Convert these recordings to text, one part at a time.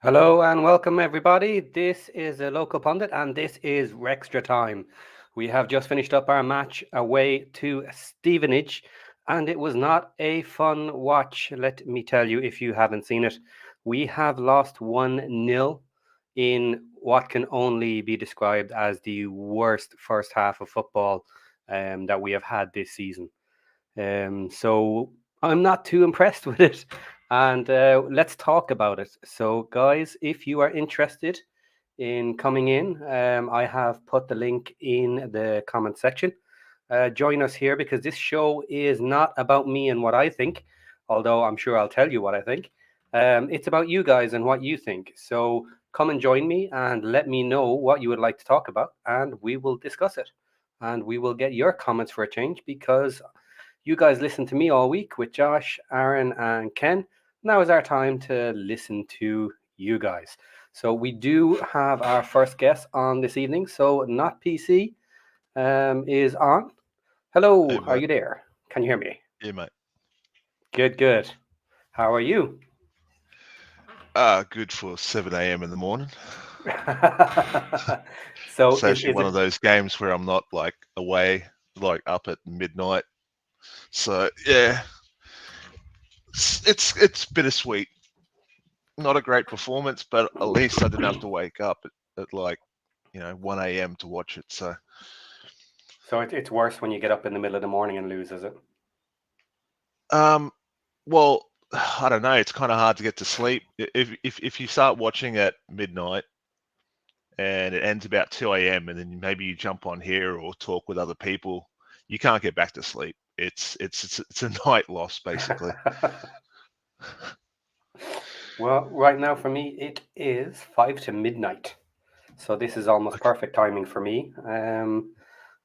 Hello and welcome, everybody. This is a local pundit, and this is WREXtra Time. We have just finished up our match away to Stevenage, and it was not a fun watch, let me tell you, if you haven't seen it. We have lost 1-0 in what can only be described as the worst first half of football that we have had this season. So I'm not too impressed with it. And let's talk about it. So, guys, if you are interested in coming in, I have put the link in the comment section. Join us here because this show is not about me and what I think, although I'm sure I'll tell you what I think. It's about you guys and what you think. So come and join me and let me know what you would like to talk about, and we will discuss it. And we will get your comments for a change because you guys listened to me all week with Josh, Aaron, and Ken. Now is our time to listen to you guys. So we do have our first guest on this evening. So not PC is on. Hey, Hello, are mate. you there? Can you hear me? Yeah, mate. Good, good. How are you? Good for 7 a.m. in the morning. So It's actually is one it of those games where I'm not like away, like up at midnight. So yeah, it's bittersweet. Not a great performance, but at least I didn't have to wake up at like 1 a.m. to watch it. So it's worse when you get up in the middle of the morning and lose, is it? um, well, I don't know. It's kind of hard to get to sleep if you start watching at midnight and it ends about 2 a.m. and then maybe you jump on here or talk with other people, you can't get back to sleep. It's a night loss basically. Well, right now for me it is 5 to midnight. So this is almost Okay. perfect timing for me.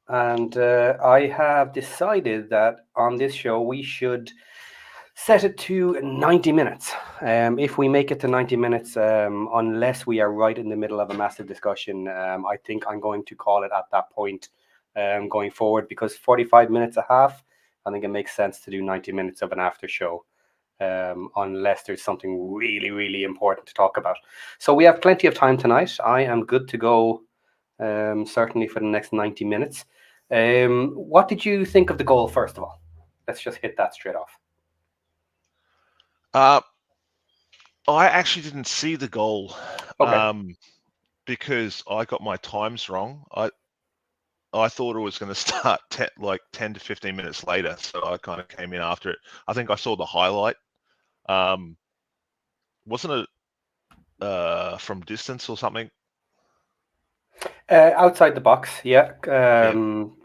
And I have decided that on this show we should set it to 90 minutes. If we make it to 90 minutes, unless we are right in the middle of a massive discussion, I think I'm going to call it at that point going forward because 45 minutes a half, I think it makes sense to do 90 minutes of an after show. Unless there's something really, really important to talk about. So we have plenty of time tonight. I am good to go, certainly for the next 90 minutes. What did you think of the goal, first of all? Let's just hit that straight off. Uh, I actually didn't see the goal Okay. because I got my times wrong. I thought it was going to start 10 to 15 minutes later, so I kind of came in after it. I think I saw the highlight. Um, wasn't it from distance or something? Outside the box, yeah. Yeah.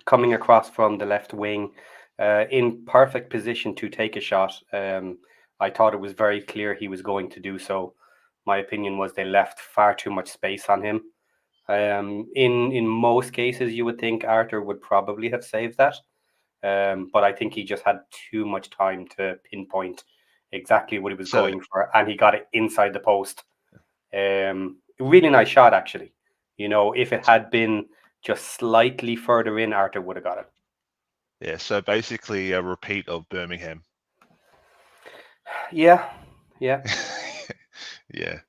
Coming across from the left wing, in perfect position to take a shot. I thought it was very clear he was going to do so. My opinion was they left far too much space on him. In most cases, you would think Arthur would probably have saved that, but I think he just had too much time to pinpoint exactly what he was So going for, and he got it inside the post. Really nice shot, actually. If it had been just slightly further in, Arthur would have got it. yeah, so basically a repeat of Birmingham. Yeah, yeah, Yeah.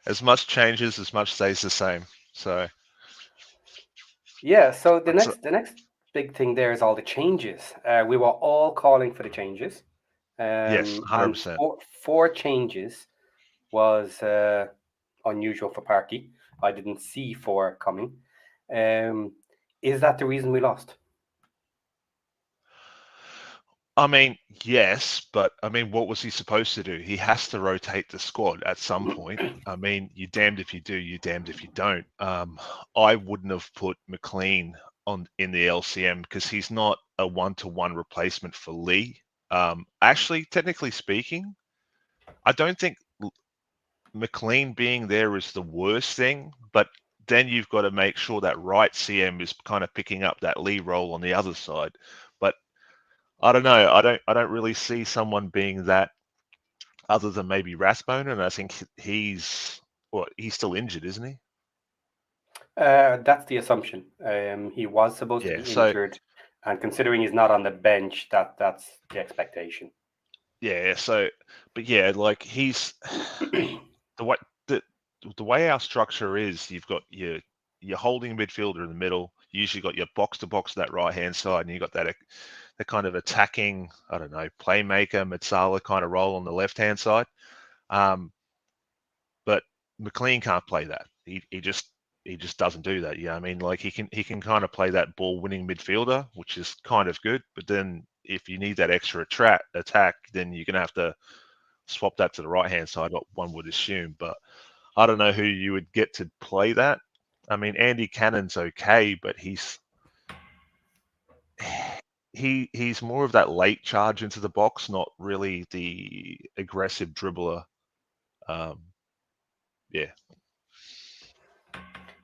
As much changes, as much stays the same. So yeah. So the that's next, the next big thing there is all the changes. We were all calling for the changes, yes, and 100%. four changes was unusual for Parky. I didn't see four coming. Um, is that the reason we lost? I mean, yes, but I mean, what was he supposed to do? He has to rotate the squad at some point. I mean, you're damned if you do, you're damned if you don't. I wouldn't have put McLean on in the LCM because he's not a one-to-one replacement for Lee. Actually, technically speaking, I don't think McLean being there is the worst thing, but then you've got to make sure that right CM is kind of picking up that Lee role on the other side. But I don't know. I don't really see someone being that other than maybe Rathbone, and I think he's still injured, isn't he? That's the assumption. He was supposed to Yeah. be So injured, and considering he's not on the bench, that's the expectation. yeah. So, but yeah, like he's the way the way our structure is, you've got your holding midfielder in the middle. You usually got your box to box that right hand side, and you got that kind of attacking, I don't know, playmaker Matsala kind of role on the left hand side. But McLean can't play that. He just doesn't do that. Yeah, I mean, like he can kind of play that ball winning midfielder, which is kind of good. But then if you need that extra attack, then you're gonna have to swap that to the right hand side. What one would assume, but I don't know who you would get to play that. I mean, Andy Cannon's okay, but he's more of that late charge into the box, not really the aggressive dribbler. Yeah.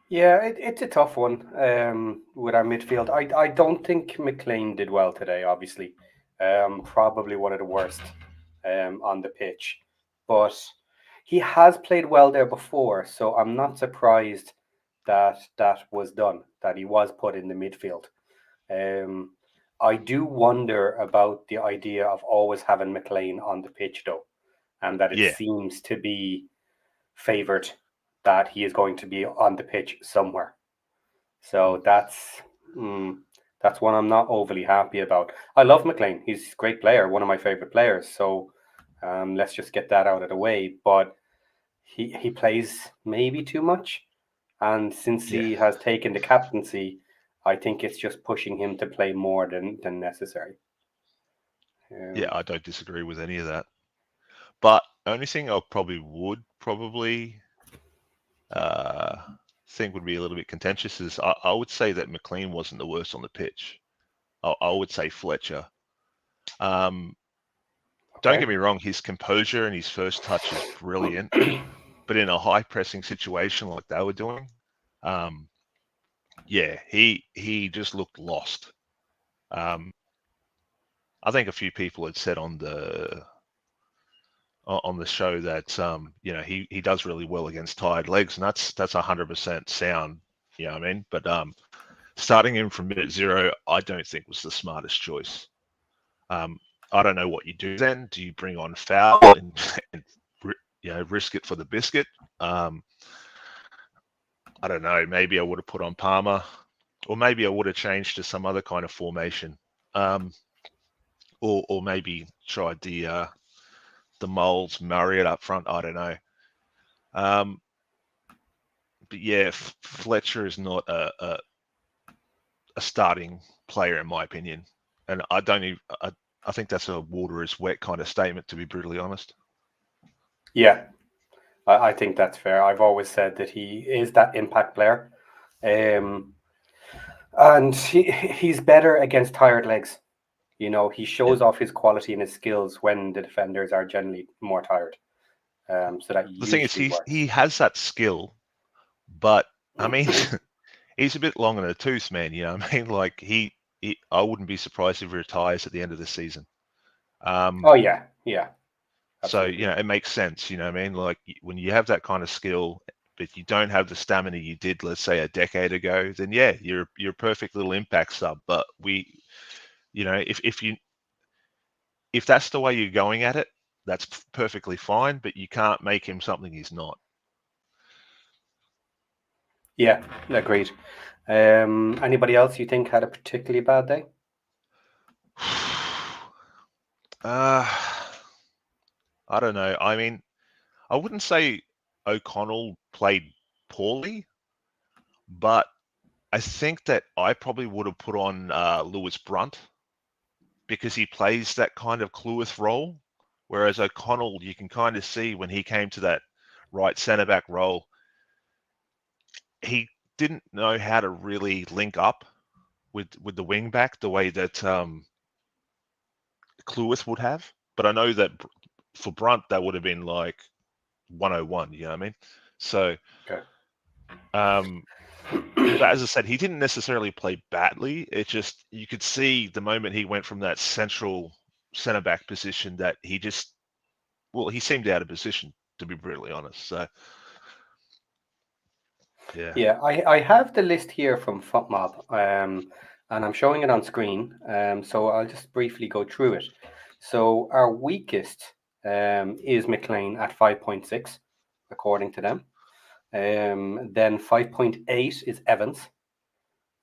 Yeah, it's a tough one with our midfield. I don't think McLean did well today, obviously. Probably one of the worst on the pitch. But he has played well there before, so I'm not surprised that that was done, that he was put in the midfield. I do wonder about the idea of always having McLean on the pitch, though, and that it Yeah. seems to be favoured that he is going to be on the pitch somewhere. So that's one I'm not overly happy about. I love McLean; he's a great player, one of my favourite players. So let's just get that out of the way. But he plays maybe too much, and since Yeah. he has taken the captaincy, I think it's just pushing him to play more than necessary. Yeah, I don't disagree with any of that. But only thing I would think would be a little bit contentious is I would say that McLean wasn't the worst on the pitch. I would say Fletcher. Don't Okay. get me wrong, his composure and his first touch is brilliant, but in a high pressing situation like they were doing, yeah, he just looked lost. I think a few people had said on the show that you know he does really well against tired legs, and that's 100% sound. You know what I mean? But starting him from minute zero, I don't think was the smartest choice. I don't know what you do then. Do you bring on Foul and you know risk it for the biscuit? I don't know. Maybe I would have put on Palmer, or maybe I would have changed to some other kind of formation, or maybe tried the Moles Marriott up front. I don't know. But yeah, Fletcher is not a starting player in my opinion, and I don't even. I think that's a water is wet kind of statement, to be brutally honest. Yeah, I think that's fair. I've always said that he is that impact player, and he's better against tired legs. You know, he Yeah. shows off his quality and his skills when the defenders are generally more tired. So that The thing is, usually works. he has that skill, but I mean, he's a bit long in the tooth, man. You know what I mean? Like I wouldn't be surprised if he retires at the end of the season. Oh yeah, yeah, So, absolutely. you know, it makes sense, you know what I mean? Like when you have that kind of skill, but you don't have the stamina you did, let's say a decade ago, then yeah, you're a perfect little impact sub. But you know, if that's the way you're going at it, that's perfectly fine, but you can't make him something he's not. Yeah, agreed. Anybody else you think had a particularly bad day? Uh, I don't know. I mean, I wouldn't say O'Connell played poorly, but I think that I probably would have put on Lewis Brunt because he plays that kind of Cluith role, whereas O'Connell, you can kind of see when he came to that right centre back role, he didn't know how to really link up with the wing back the way that Cluith would have. But I know that for Brunt, that would have been like 101. You know what I mean? So, Okay. but as I said, he didn't necessarily play badly. It just you could see the moment he went from that central centre back position that he just he seemed out of position, to be brutally honest. So yeah. Yeah, I have the list here from FotMob, and I'm showing it on screen. So I'll just briefly go through it. So our weakest is McLean at 5.6. according to them. Then 5.8 is Evans.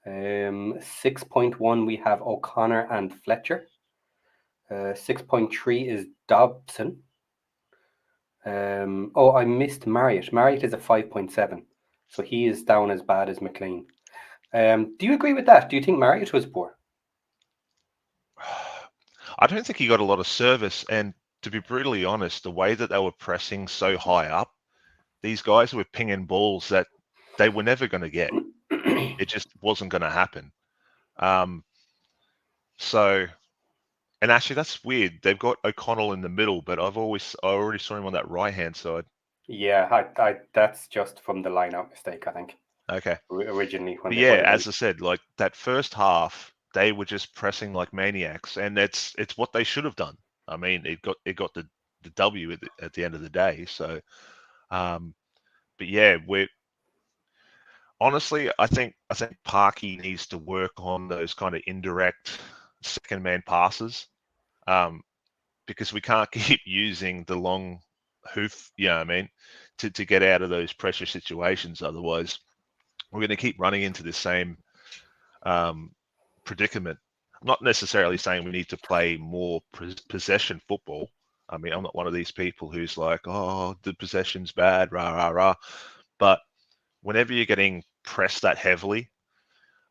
6.1 we have O'Connor and Fletcher. 6.3 is Dobson. I missed Marriott. Marriott is a 5.7, so he is down as bad as McLean. Do you agree with that? Do you think Marriott was poor? I don't think he got a lot of service, and to be brutally honest, the way that they were pressing so high up, these guys were pinging balls that they were never going to get. It just wasn't going to happen. So, and actually, that's weird. They've got O'Connell in the middle, but I already saw him on that right-hand side. Yeah, I that's just from the line-out mistake, I think. Okay. Originally, when But they yeah, put it as in. I said, like that first half, they were just pressing like maniacs, and it's what they should have done. I mean, it got the W at the end of the day. So, but yeah, we're honestly, I think Parky needs to work on those kind of indirect second man passes, because we can't keep using the long hoof. You know what I mean, to get out of those pressure situations. Otherwise, we're going to keep running into the same predicament. I'm not necessarily saying we need to play more possession football. I mean, I'm not one of these people who's like, oh, the possession's bad, rah, rah, rah. But whenever you're getting pressed that heavily,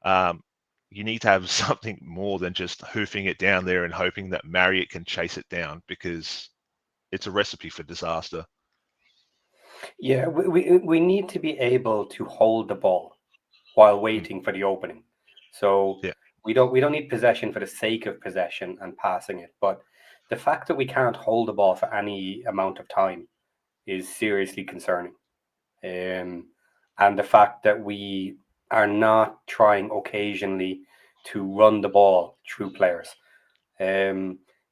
you need to have something more than just hoofing it down there and hoping that Marriott can chase it down, because it's a recipe for disaster. Yeah, we need to be able to hold the ball while waiting for the opening. So Yeah. we don't need possession for the sake of possession and passing it. But the fact that we can't hold the ball for any amount of time is seriously concerning. And the fact that we are not trying occasionally to run the ball through players.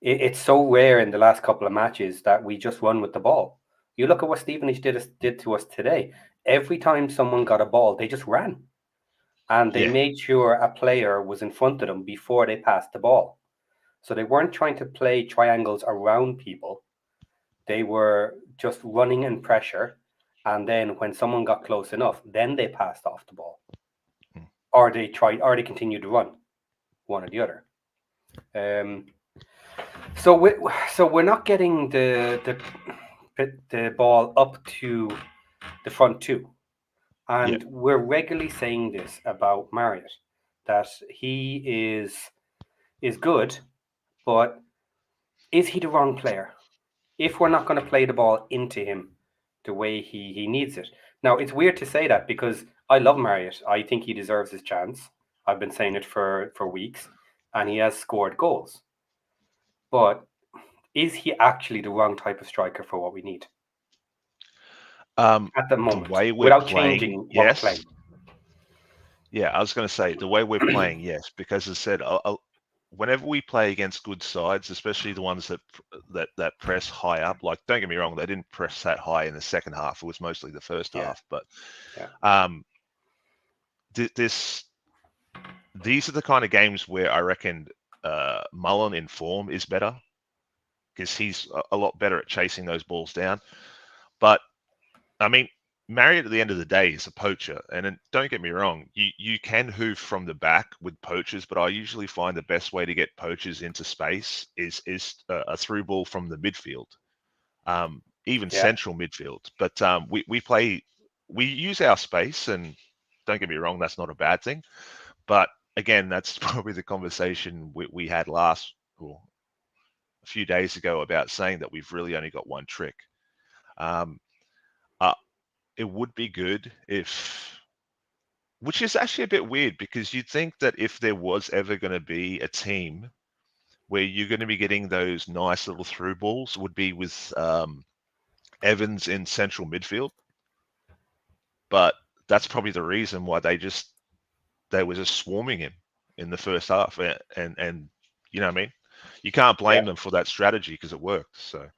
It's so rare in the last couple of matches that we just run with the ball. You look at what Stevenage did to us today. Every time someone got a ball, they just ran. And they Yeah. made sure a player was in front of them before they passed the ball. So they weren't trying to play triangles around people. They were just running in pressure. And then when someone got close enough, then they passed off the ball. Or they continued to run, one or the other. So we're not getting the ball up to the front two, Yeah. and we're regularly saying this about Marriott, that he is good, but is he the wrong player? If we're not going to play the ball into him the way he needs it. Now, it's weird to say that because I love Marriott. I think he deserves his chance. I've been saying it for weeks, and he has scored goals. But is he actually the wrong type of striker for what we need at the The moment, way we're without playing, changing what we're yes. playing? Yeah, I was going to say the way we're playing, yes, because as I said, whenever we play against good sides, especially the ones that press high up, like don't get me wrong, they didn't press that high in the second half. It was mostly the first Yeah, half, but yeah, these are the kind of games where I reckon Mullen in form is better, because he's a lot better at chasing those balls down. But I mean, Marriott at the end of the day is a poacher, and don't get me wrong, you can hoof from the back with poachers, but I usually find the best way to get poachers into space is a through ball from the midfield, even yeah. central midfield. But we use our space, and don't get me wrong, that's not a bad thing. But again, that's probably the conversation we had a few days ago, about saying that we've really only got one trick. Um, it would be good which is actually a bit weird, because you'd think that if there was ever going to be a team where you're going to be getting those nice little through balls, would be with Evans in central midfield. But that's probably the reason why they were just swarming him in the first half, and you know what I mean. You can't blame them for that strategy, because it worked. So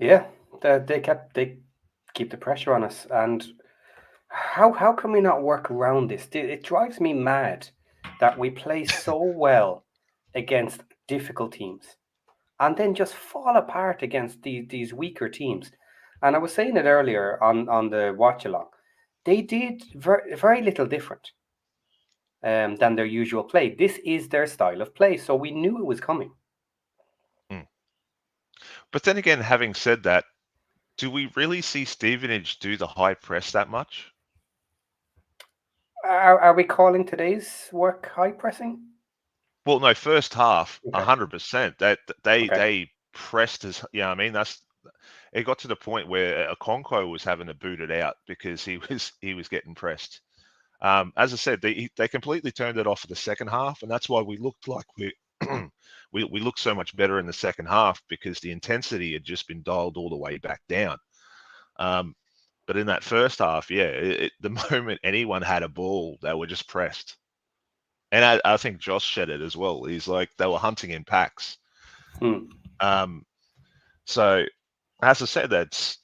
Yeah, they keep the pressure on us, and how can we not work around this? It drives me mad that we play so well against difficult teams, and then just fall apart against these weaker teams. And I was saying it earlier on the watch along. They did very little different than their usual play. This is their style of play, so we knew it was coming. But then again, having said that, do we really see Stevenage do the high press that much? Are we calling today's work high pressing? Well, no, first half, Okay. 100%. That Okay. they pressed as I mean, it got to the point where Okonkwo was having to boot it out because he was getting pressed. As I said, they completely turned it off for the second half, and that's why we looked like we looked so much better in the second half because the intensity had just been dialed all the way back down. But in that first half, the moment anyone had a ball, they were just pressed. And I think Josh said it as well. He's like, they were hunting in packs. So, as I said, that's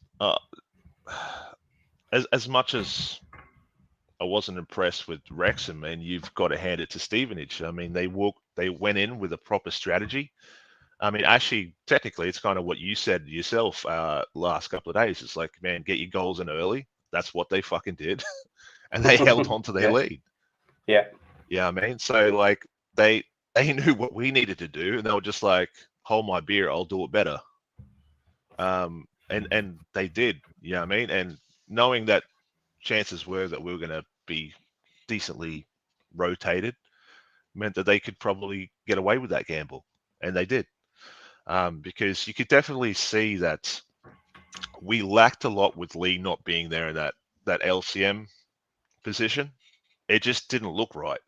as much as I wasn't impressed with Wrexham, and you've got to hand it to Stevenage. I mean, they went in with a proper strategy. I mean, actually, technically, it's kind of what you said yourself last couple of days. It's like, man, get your goals in early. That's what they fucking did, and they held on to their lead. Yeah. Yeah, I mean, so like they knew what we needed to do, and they were just like, hold my beer, I'll do it better. And they did. Yeah, I mean, and knowing that chances were that we were going to be decently rotated meant that they could probably get away with that gamble, and they did. Because you could definitely see that we lacked a lot with Lee not being there in that LCM position. It just didn't look right.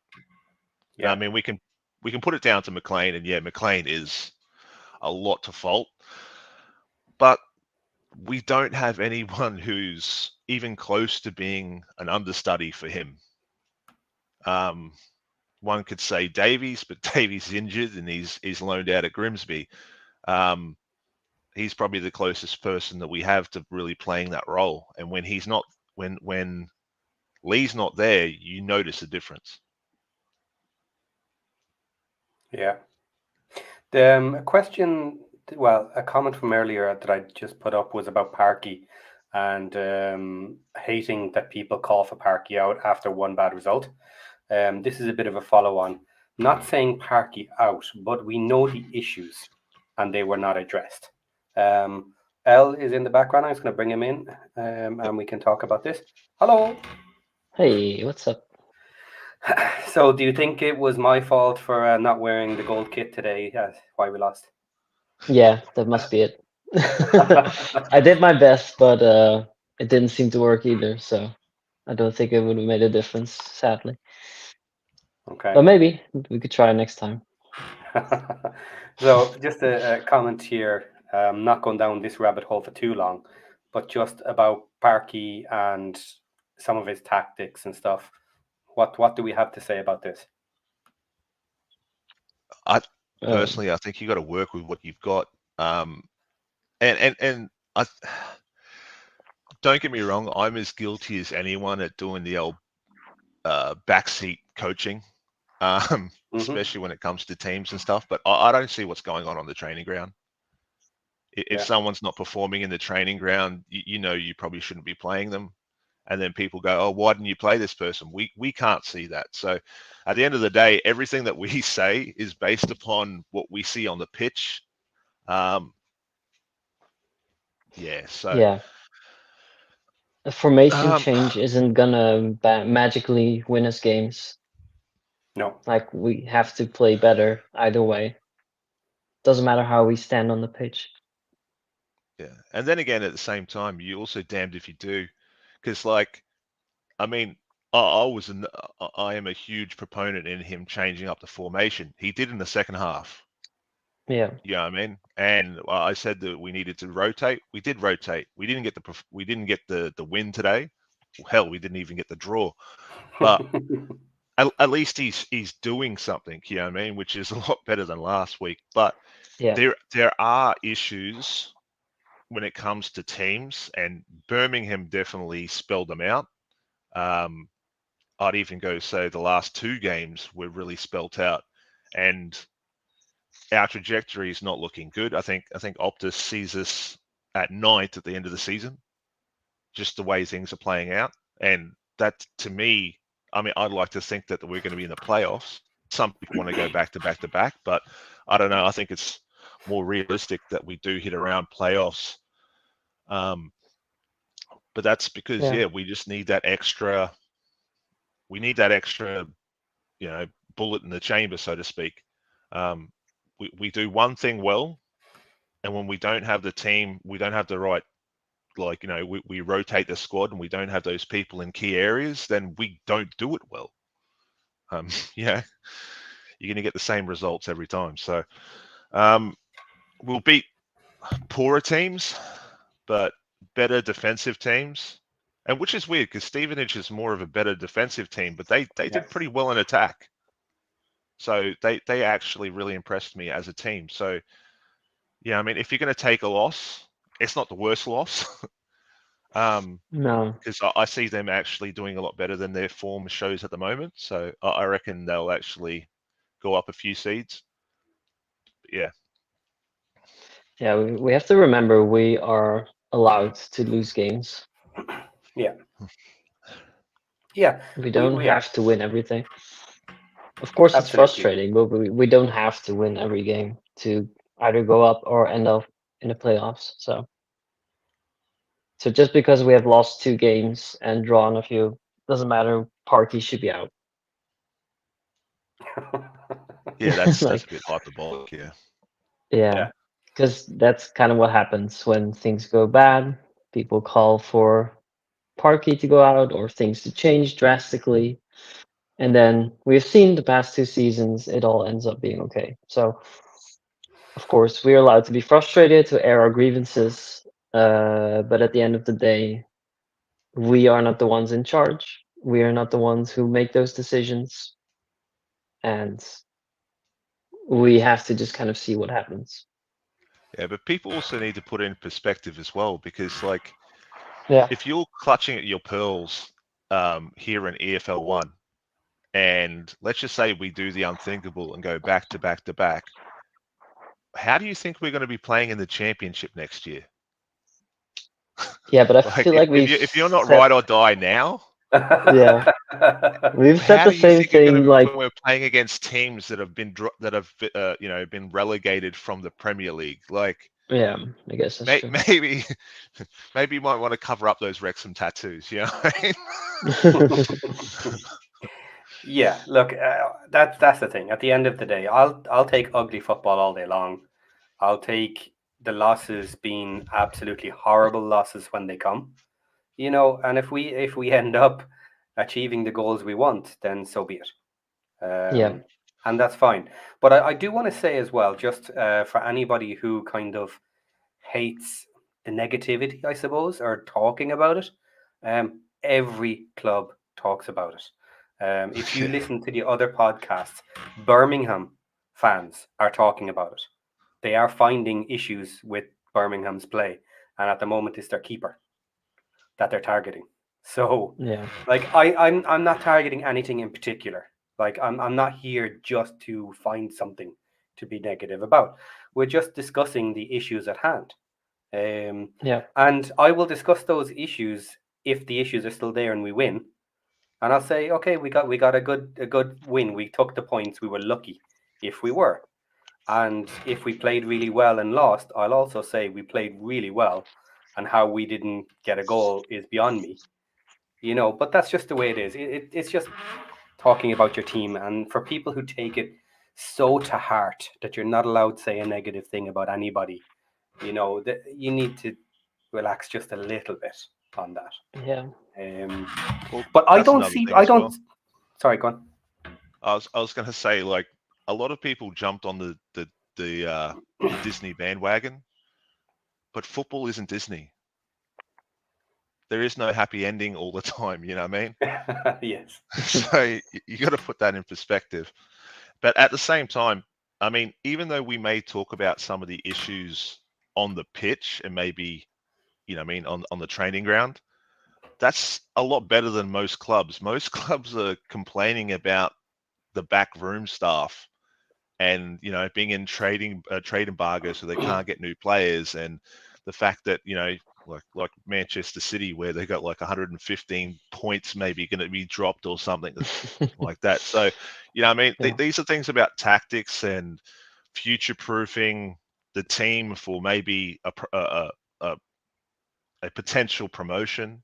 Yeah. I mean, we can put it down to McLean, and yeah, McLean is a lot to fault, but we don't have anyone who's even close to being an understudy for him. One could say Davies, but Davies injured and he's loaned out at Grimsby. He's probably the closest person that we have to really playing that role. And when he's not, when Lee's not there, you notice a difference. Yeah. The question, well, a comment from earlier that I just put up was about Parky and hating that people call for Parky out after one bad result. This is a bit of a follow-on. Not saying Parky out, but we know the issues and they were not addressed. L is in the background. I'm just going to bring him in and we can talk about this. Hello. Hey, what's up? So, do you think it was my fault for not wearing the gold kit today? Why we lost? Yeah, that must be it. I did my best, but it didn't seem to work either, so I don't think it would have made a difference, sadly. Okay. But maybe we could try next time. So, just a comment here, not going down this rabbit hole for too long, but just about Parky and some of his tactics and stuff. What do we have to say about this? Personally, I think you got to work with what you've got. And I don't get me wrong, I'm as guilty as anyone at doing the old backseat coaching, especially when it comes to teams and stuff. But I don't see what's going on the training ground. If someone's not performing in the training ground, you know you probably shouldn't be playing them. And then people go, oh, why didn't you play this person? We can't see that. So at the end of the day, everything that we say is based upon what we see on the pitch. Yeah. A formation change isn't gonna magically win us games. No. Like, we have to play better either way. Doesn't matter how we stand on the pitch. Yeah. And then again, at the same time, you also damned if you do. Because, like, I mean, I am a huge proponent in him changing up the formation. He did in the second half. Yeah. You know what I mean? And I said that we needed to rotate. We did rotate. We didn't get the win today. Hell, we didn't even get the draw. But at least he's doing something. You know what I mean? Which is a lot better than last week. But there are issues when it comes to teams, and Birmingham definitely spelled them out. I'd even go say the last two games were really spelt out, and our trajectory is not looking good. I think Optus sees us at 9th at the end of the season, just the way things are playing out. And that, to me, I mean, I'd like to think that we're going to be in the playoffs. Some people want to go back to back to back, but I don't know. I think it's more realistic that we do hit around playoffs. But that's because, we just need that extra. We need that extra, bullet in the chamber, so to speak. We do one thing well, and when we don't have the team, we don't have the right, we rotate the squad and we don't have those people in key areas, then we don't do it well. You're going to get the same results every time. So we'll beat poorer teams, but better defensive teams. And which is weird because Stevenage is more of a better defensive team, but they did pretty well in attack. So they actually really impressed me as a team. So, I mean, if you're going to take a loss, it's not the worst loss. No. Because I see them actually doing a lot better than their form shows at the moment. So I reckon they'll actually go up a few seeds. But Yeah, we have to remember we are allowed to lose games. Yeah. We don't we have to win everything. Of course, it's Absolutely. frustrating, but we don't have to win every game to either go up or end up in the playoffs. So just because we have lost 2 games and drawn a few, doesn't matter. Parky should be out. that's Like, a bit hyperbolic. yeah, because that's kind of what happens when things go bad. People call for Parky to go out or things to change drastically. And then we've seen the past 2 seasons, it all ends up being okay. So, of course, we're allowed to be frustrated, to air our grievances. But at the end of the day, we are not the ones in charge. We are not the ones who make those decisions. And we have to just kind of see what happens. Yeah, but people also need to put it in perspective as well, because Yeah. if you're clutching at your pearls here in EFL 1, and let's just say we do the unthinkable and go back to back to back, how do you think we're going to be playing in the championship next year? Yeah, but I feel like if you're not ride or die now, yeah, we've said how the do you same think you're going to thing. be Like, when we're playing against teams that have been been relegated from the Premier League? Like, yeah, I guess that's true. maybe you might want to cover up those Wrexham tattoos. You know what I mean? Yeah, look, that's the thing. At the end of the day, I'll take ugly football all day long. I'll take the losses being absolutely horrible losses when they come. And if we end up achieving the goals we want, then so be it. Yeah. And that's fine. But I do want to say as well, just for anybody who kind of hates the negativity, I suppose, or talking about it, every club talks about it. If you listen to the other podcasts, Birmingham fans are talking about it. They are finding issues with Birmingham's play, and at the moment, it's their keeper that they're targeting. So, Yeah. like, I'm not targeting anything in particular. Like, I'm not here just to find something to be negative about. We're just discussing the issues at hand. Yeah. And I will discuss those issues if the issues are still there and we win. And I'll say, okay, we got a good win. We took the points. We were lucky if we were. And if we played really well and lost, I'll also say we played really well, and how we didn't get a goal is beyond me. But that's just the way it is. It's just talking about your team, and for people who take it so to heart that you're not allowed to say a negative thing about anybody, that you need to relax just a little bit on that. Yeah. But I that's don't another see. thing I as don't. well. Sorry, go on. I was going to say, like, a lot of people jumped on the Disney bandwagon, but football isn't Disney. There is no happy ending all the time. You know what I mean? Yes. So you got to put that in perspective. But at the same time, I mean, even though we may talk about some of the issues on the pitch and maybe, on the training ground, that's a lot better than most clubs. Most clubs are complaining about the back room staff and being in trade embargo, so they can't get new players, and the fact that like Manchester City, where they got like 115 points maybe going to be dropped or something like that. So I mean, these are things about tactics and future proofing the team for maybe a potential promotion.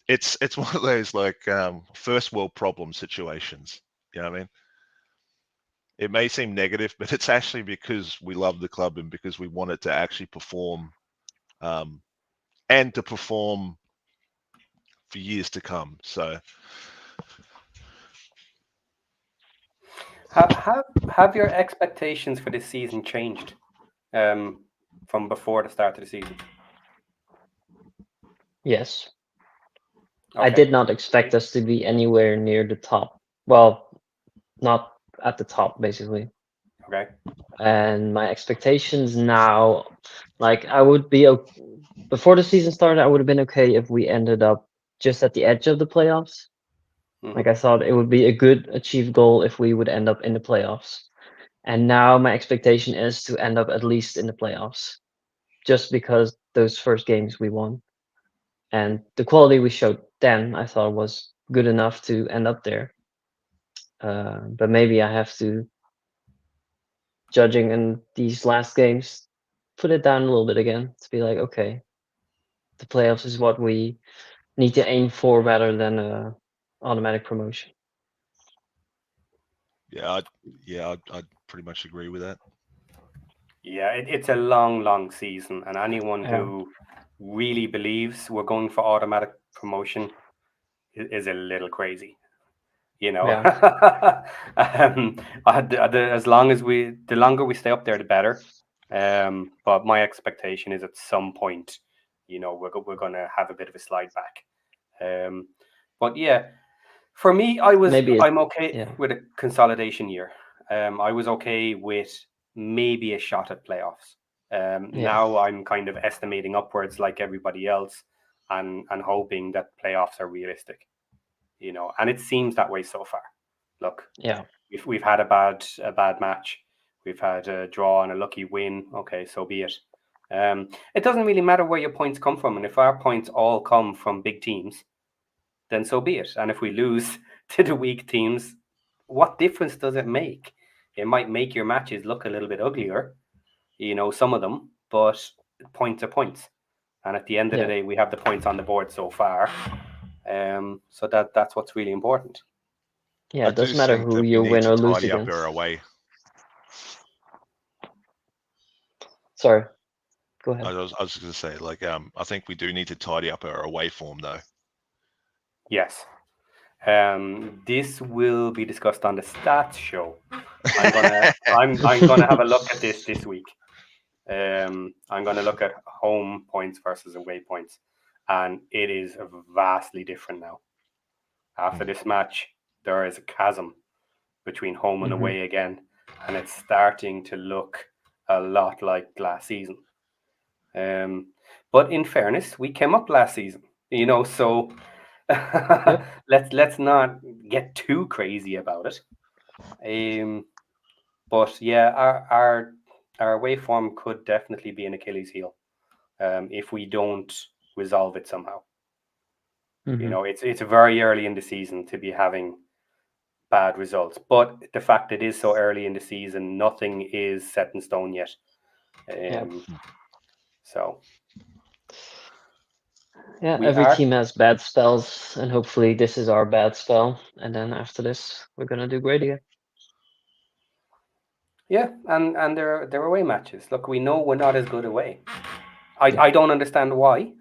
It's one of those like first world problem situations. You know what I mean? It may seem negative, but it's actually because we love the club and because we want it to actually perform, and to perform for years to come. So, have your expectations for this season changed from before the start of the season? Yes. Okay. I did not expect us to be anywhere near the top. Well, not at the top, basically. Okay. And my expectations now, like I would be before the season started, I would have been okay if we ended up just at the edge of the playoffs. Like I thought it would be a good achieved goal if we would end up in the playoffs. And now my expectation is to end up at least in the playoffs, just because those first games we won. And the quality we showed then, I thought was good enough to end up there. But maybe I have to, judging in these last games, put it down a little bit again to be like, okay, the playoffs is what we need to aim for rather than a automatic promotion. yeah, I'd pretty much agree with that. Yeah, it's a long season, and anyone who really believes we're going for automatic promotion is a little crazy. As long as the longer we stay up there, the better. But my expectation is at some point, we're going to have a bit of a slide back. But yeah, for me, I'm okay with a consolidation year. I was okay with maybe a shot at playoffs. Now I'm kind of estimating upwards like everybody else, and hoping that playoffs are realistic. And it seems that way so far. Look, we've had a bad match, we've had a draw and a lucky win. Okay, so be it. It doesn't really matter where your points come from, and if our points all come from big teams, then so be it. And if we lose to the weak teams, what difference does it make? It might make your matches look a little bit uglier, some of them, but points are points. And at the end of the day, we have the points on the board so far. So that's what's really important. Yeah, it doesn't matter who you win or lose against. Our away. Sorry, go ahead. I was just going to say, like, I think we do need to tidy up our away form, though. Yes. This will be discussed on the stats show. I'm gonna have a look at this week. I'm gonna look at home points versus away points, and it is vastly different now. After this match, there is a chasm between home and away again, and it's starting to look a lot like last season. But in fairness, we came up last season, so let's not get too crazy about it. But yeah, our away form could definitely be an Achilles heel if we don't resolve it somehow. It's very early in the season to be having bad results, but the fact it is so early in the season, nothing is set in stone yet. So every team has bad spells, and hopefully this is our bad spell, and then after this we're gonna do great again. Yeah, and they're away matches. Look, we know we're not as good away. I don't understand why.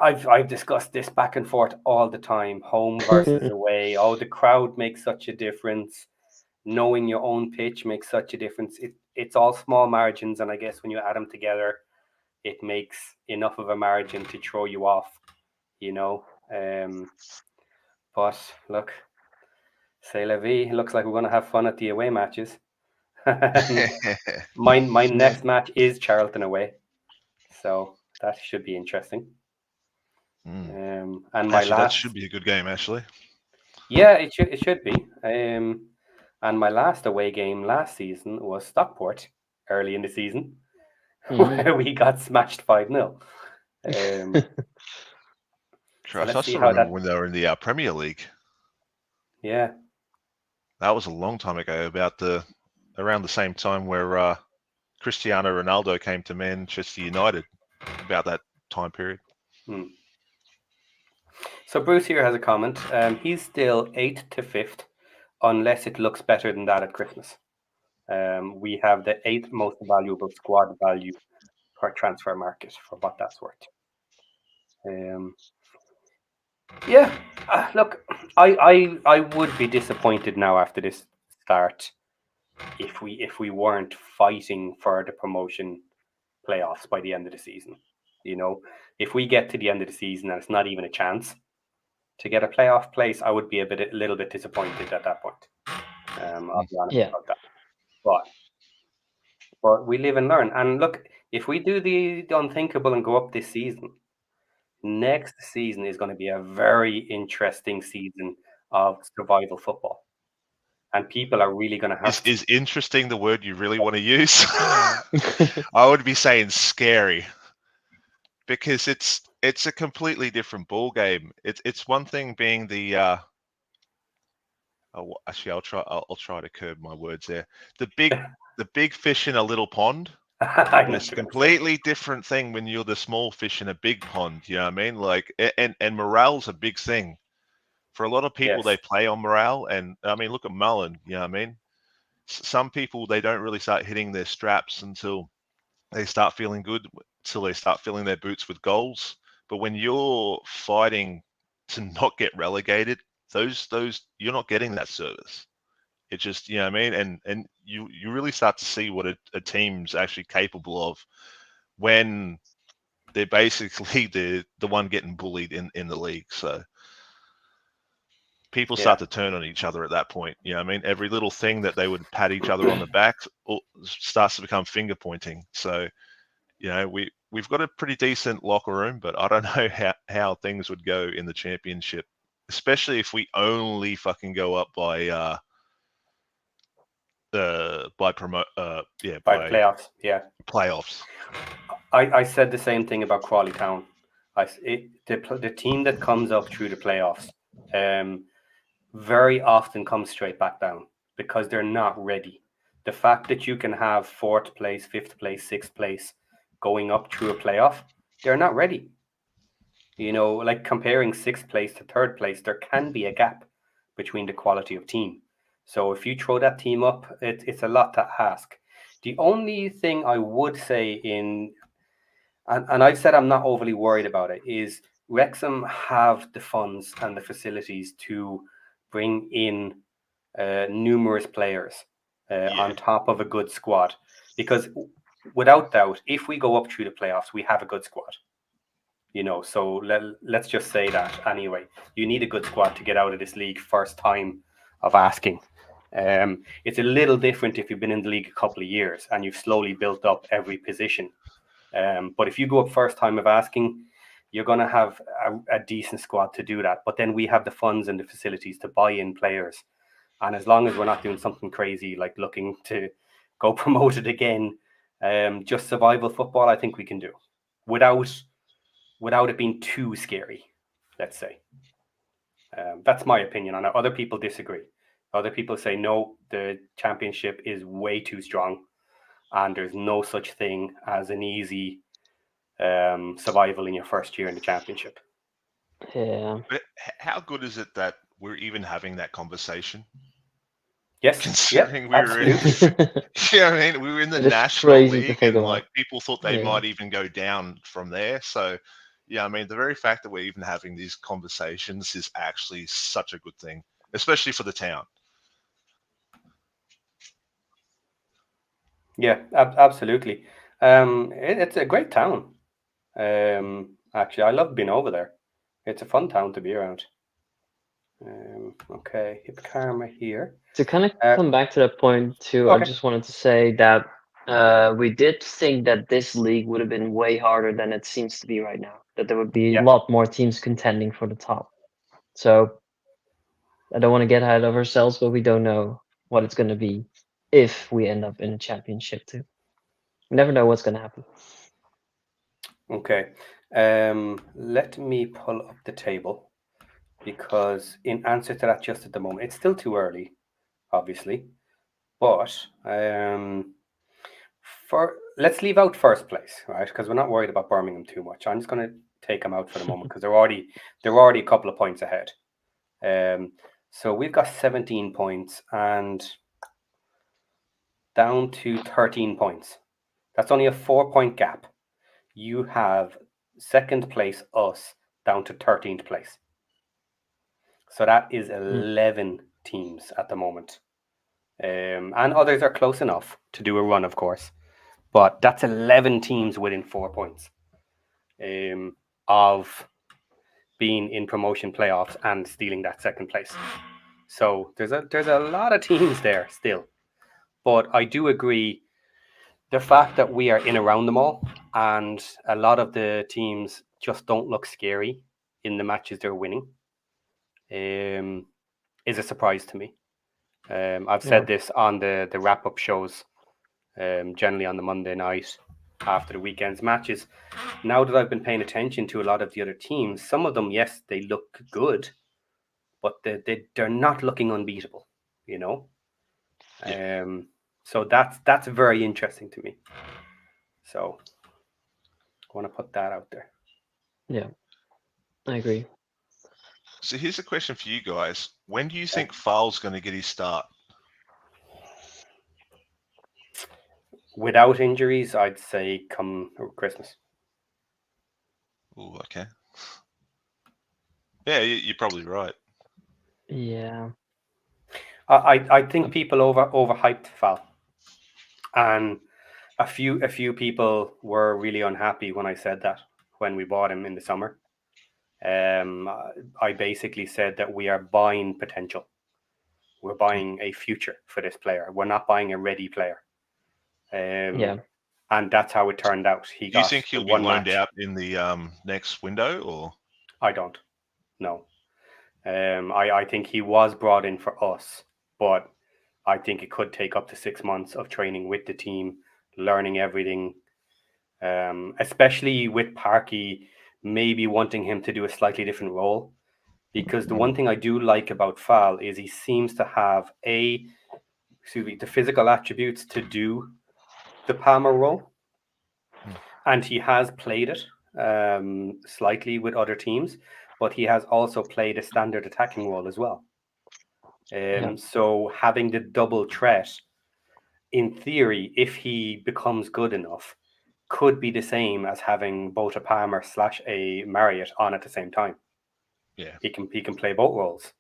I've discussed this back and forth all the time. Home versus away. Oh, the crowd makes such a difference. Knowing your own pitch makes such a difference. It's all small margins, and I guess when you add them together, it makes enough of a margin to throw you off. But look, c'est la vie. Looks like we're going to have fun at the away matches. My next match is Charlton away, so that should be interesting. And my that should be a good game, actually. Yeah, it should be. And my last away game last season was Stockport early in the season, where we got smashed 5-0. So Christ, I let's see still how remember that. when they were in the Premier League. Yeah, That was a long time ago, around the same time where Cristiano Ronaldo came to Manchester United, about that time period. So Bruce here has a comment. He's still 8th to 5th, unless it looks better than that at Christmas. We have the 8th most valuable squad value per transfer market, for what that's worth. Yeah, look, I would be disappointed now after this start if we weren't fighting for the promotion playoffs by the end of the season. You know, if we get to the end of the season and it's not even a chance to get a playoff place, I would be a little bit disappointed at that point. I'll be honest about that. But we live and learn. And look, if we do the unthinkable and go up this season, next season is going to be a very interesting season of survival football. And people are really going to have Is interesting the word you really want to use? I would be saying scary, because it's a completely different ball game. It's one thing being the actually I'll try to curb my words there. The big fish in a little pond. I know But it's a what you're going to say. completely different thing when you're the small fish in a big pond. You know what I mean? Like, and morale's a big thing for a lot of people. Yes. They play on morale, and I mean, look at Mullen. You know what I mean? Some people, they don't really start hitting their straps until they start feeling good, till they start filling their boots with goals. But when you're fighting to not get relegated, those you're not getting that service. It just, you know what I mean? And you really start to see what a team's actually capable of when they're basically the one getting bullied in the league. So people start to turn on each other at that point. You know what I mean? Every little thing that they would pat each other on the back starts to become finger pointing. So, you know, we've got a pretty decent locker room, but I don't know how things would go in the championship, especially if we only fucking go up by playoffs. Yeah. Playoffs. I said the same thing about Crawley Town. The team that comes up through the playoffs very often comes straight back down because they're not ready. The fact that you can have 4th place, 5th place, 6th place going up through a playoff, they're not ready. You know, like comparing 6th place to 3rd place, there can be a gap between the quality of team. So if you throw that team up, it's a lot to ask. The only thing I would say and I've said I'm not overly worried about it, is Wrexham have the funds and the facilities to bring in numerous players on top of a good squad. Because without doubt, if we go up through the playoffs, we have a good squad. You know, so let's just say that anyway. You need a good squad to get out of this league first time of asking. It's a little different if you've been in the league a couple of years and you've slowly built up every position. But if you go up first time of asking, you're going to have a decent squad to do that. But then we have the funds and the facilities to buy in players. And as long as we're not doing something crazy like looking to go promoted again, just survival football, I think we can do without it being too scary, let's say. That's my opinion on it. Other people disagree. Other people say, no, the championship is way too strong and there's no such thing as an easy survival in your first year in the championship. Yeah. But how good is it that we're even having that conversation? Yes. Considering absolutely. Yeah, I mean, we were in the It is National crazy to League, think and about. like people thought they might even go down from there. So, yeah, I mean, the very fact that we're even having these conversations is actually such a good thing, especially for the town. Yeah, absolutely. It's a great town. Actually, I love being over there. It's a fun town to be around. Okay, hip karma here. To kind of come back to that point too, I Okay. just wanted to say that we did think that this league would have been way harder than it seems to be right now. That there would be a lot more teams contending for the top. So I don't want to get ahead of ourselves, but we don't know what it's going to be if we end up in a championship too. You never know what's going to happen. Okay. Let me pull up the table, because in answer to that, just at the moment, it's still too early, obviously. But let's leave out first place, right? Because we're not worried about Birmingham too much. I'm just going to take them out for the moment because they're already a couple of points ahead. So we've got 17 points and down to 13 points. That's only a 4-point gap. You have second place us down to 13th place. So that is 11 teams at the moment. And others are close enough to do a run, of course. But that's 11 teams within 4 points of being in promotion playoffs and stealing that second place. So there's a lot of teams there still. But I do agree, the fact that we are in around them all and a lot of the teams just don't look scary in the matches they're winning is a surprise to me. I've said this on the wrap-up shows, generally on the Monday night after the weekend's matches. Now that I've been paying attention to a lot of the other teams, some of them, yes, they look good, but they're not looking unbeatable, you know? Yeah. So that's very interesting to me. So I want to put that out there. Yeah, I agree. So here's a question for you guys. When do you think Fowle's going to get his start? Without injuries, I'd say come Christmas. Oh, okay. Yeah, you're probably right. Yeah. I think people overhyped Fowl, and a few people were really unhappy when I said that when we bought him in the summer. I basically said that we are buying potential. We're buying a future for this player. We're not buying a ready player. Yeah. And that's how it turned out. He Do you got think he'll the be one loaned match. out in the next window, or? I don't. No. I think he was brought in for us, but I think it could take up to 6 months of training with the team, learning everything, especially with Parky maybe wanting him to do a slightly different role. Because the one thing I do like about Fal is he seems to have the physical attributes to do the Palmer role, and he has played it slightly with other teams, but he has also played a standard attacking role as well. So having the double threat, in theory, if he becomes good enough, could be the same as having both a Palmer / a Marriott on at the same time. Yeah, he can play both roles.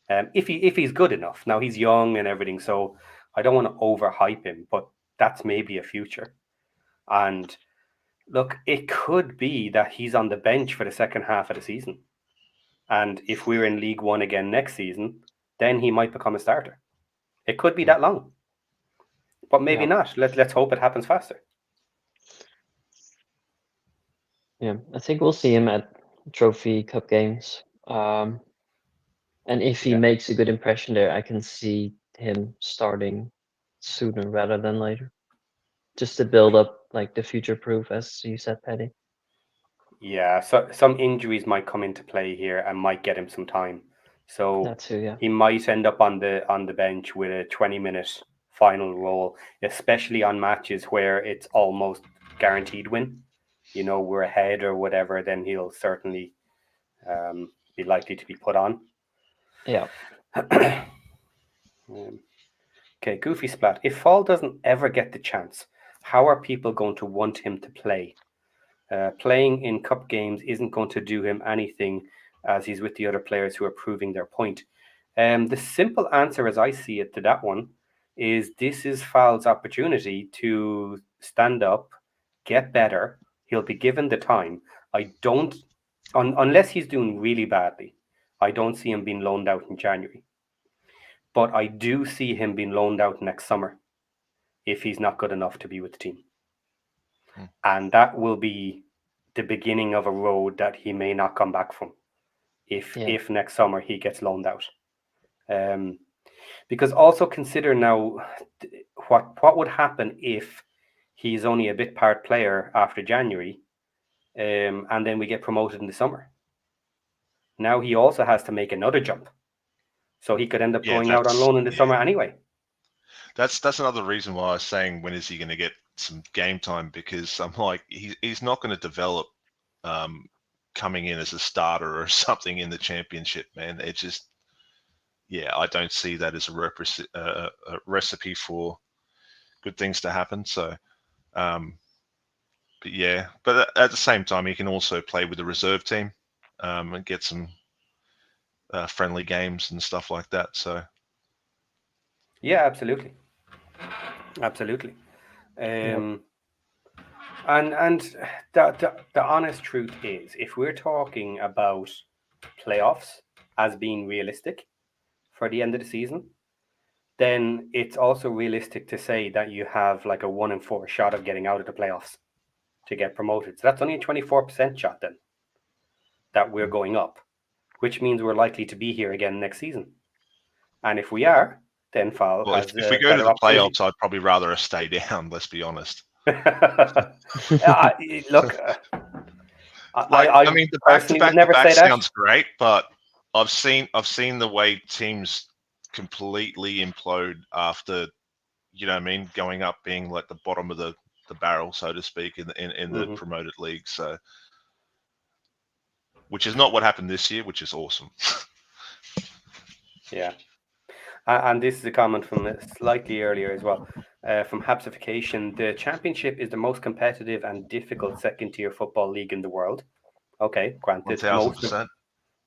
If he's good enough. Now he's young and everything, so I don't want to overhype him, but that's maybe a future. And look, it could be that he's on the bench for the second half of the season. And if we're in League One again next season, then he might become a starter. It could be that long, but maybe not. Let's hope it happens faster. Yeah, I think we'll see him at Trophy Cup games. And if he makes a good impression there, I can see him starting sooner rather than later. Just to build up like the future proof, as you said, Paddy. Yeah, so some injuries might come into play here and might get him some time. So That too, yeah. he might end up on the bench with a 20-minute final role, especially on matches where it's almost guaranteed win. You know, we're ahead or whatever, then he'll certainly be likely to be put on. Yeah. Okay, Goofy Splat. If Fall doesn't ever get the chance, how are people going to want him to play? Playing in cup games isn't going to do him anything, as he's with the other players who are proving their point. The simple answer, as I see it, to that one is this is Fowl's opportunity to stand up, get better. He'll be given the time. I don't, unless he's doing really badly, I don't see him being loaned out in January. But I do see him being loaned out next summer if he's not good enough to be with the team. And that will be the beginning of a road that he may not come back from if next summer he gets loaned out. Because also consider now what would happen if he's only a bit part player after January, and then we get promoted in the summer. Now he also has to make another jump, so he could end up going out on loan in the summer anyway. That's another reason why I was saying, when is he going to get some game time? Because I'm like, he's not going to develop coming in as a starter or something in the Championship, man. It just, I don't see that as a recipe for good things to happen. So, but at the same time, he can also play with the reserve team and get some friendly games and stuff like that. So, yeah, absolutely. And the honest truth is, if we're talking about playoffs as being realistic for the end of the season, then it's also realistic to say that you have like a 1 in 4 shot of getting out of the playoffs to get promoted. So that's only a 24% shot then that we're going up, which means we're likely to be here again next season. And if we are, then Fal has if we go to the playoffs, I'd probably rather stay down. Let's be honest. Look, I mean, the back-to-back sounds great, but I've seen the way teams completely implode after, you know what I mean, going up, being like the bottom of the barrel, so to speak, in the promoted league. So, which is not what happened this year, which is awesome. Yeah. And this is a comment from slightly earlier as well, from Hapsification. The Championship is the most competitive and difficult second-tier football league in the world. Okay, granted, 1,000%.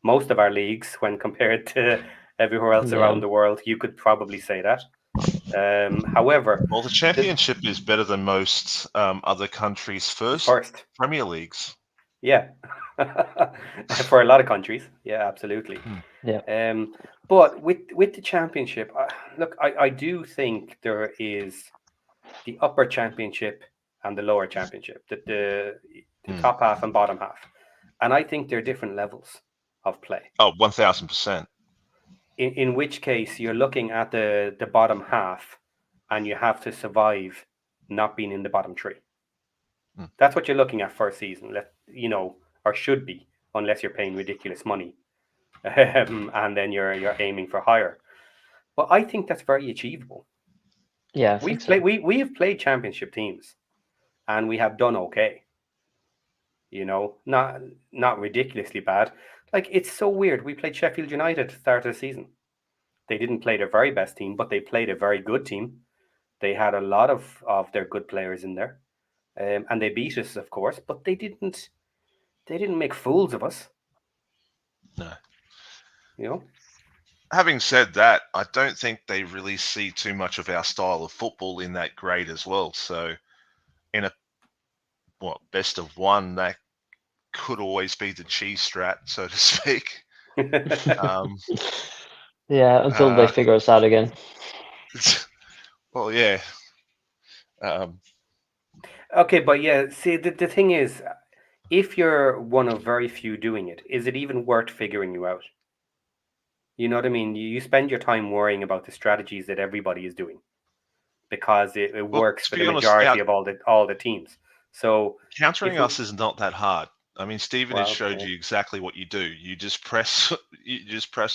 Most of our leagues, when compared to everywhere else around the world, you could probably say that. However, the Championship is better than most other countries' first Premier Leagues. Yeah, for a lot of countries, yeah, absolutely. Yeah. But with the Championship, look, I do think there is the upper Championship and the lower Championship, the top half and bottom half, and I think they're different levels of play. Oh, 1,000%. In which case, you're looking at the bottom half, and you have to survive not being in the bottom three. That's what you're looking at for a season, or should be, unless you're paying ridiculous money. And then you're aiming for higher. But I think that's very achievable. Yeah, we have played Championship teams, and we have done okay. Not ridiculously bad. Like, it's so weird. We played Sheffield United at the start of the season. They didn't play their very best team, but they played a very good team. They had a lot of their good players in there, and they beat us, of course. But they didn't make fools of us. No. Having said that, I don't think they really see too much of our style of football in that grade as well. So, in a best of one, that could always be the cheese strat, so to speak. Yeah, until they figure us out again. Well, yeah. Okay, but yeah, see, the thing is, if you're one of very few doing it, is it even worth figuring you out? You know what I mean? You spend your time worrying about the strategies that everybody is doing, because it works for the majority of all the teams. So countering us is not that hard. I mean, Stevenage showed you exactly what you do. You just press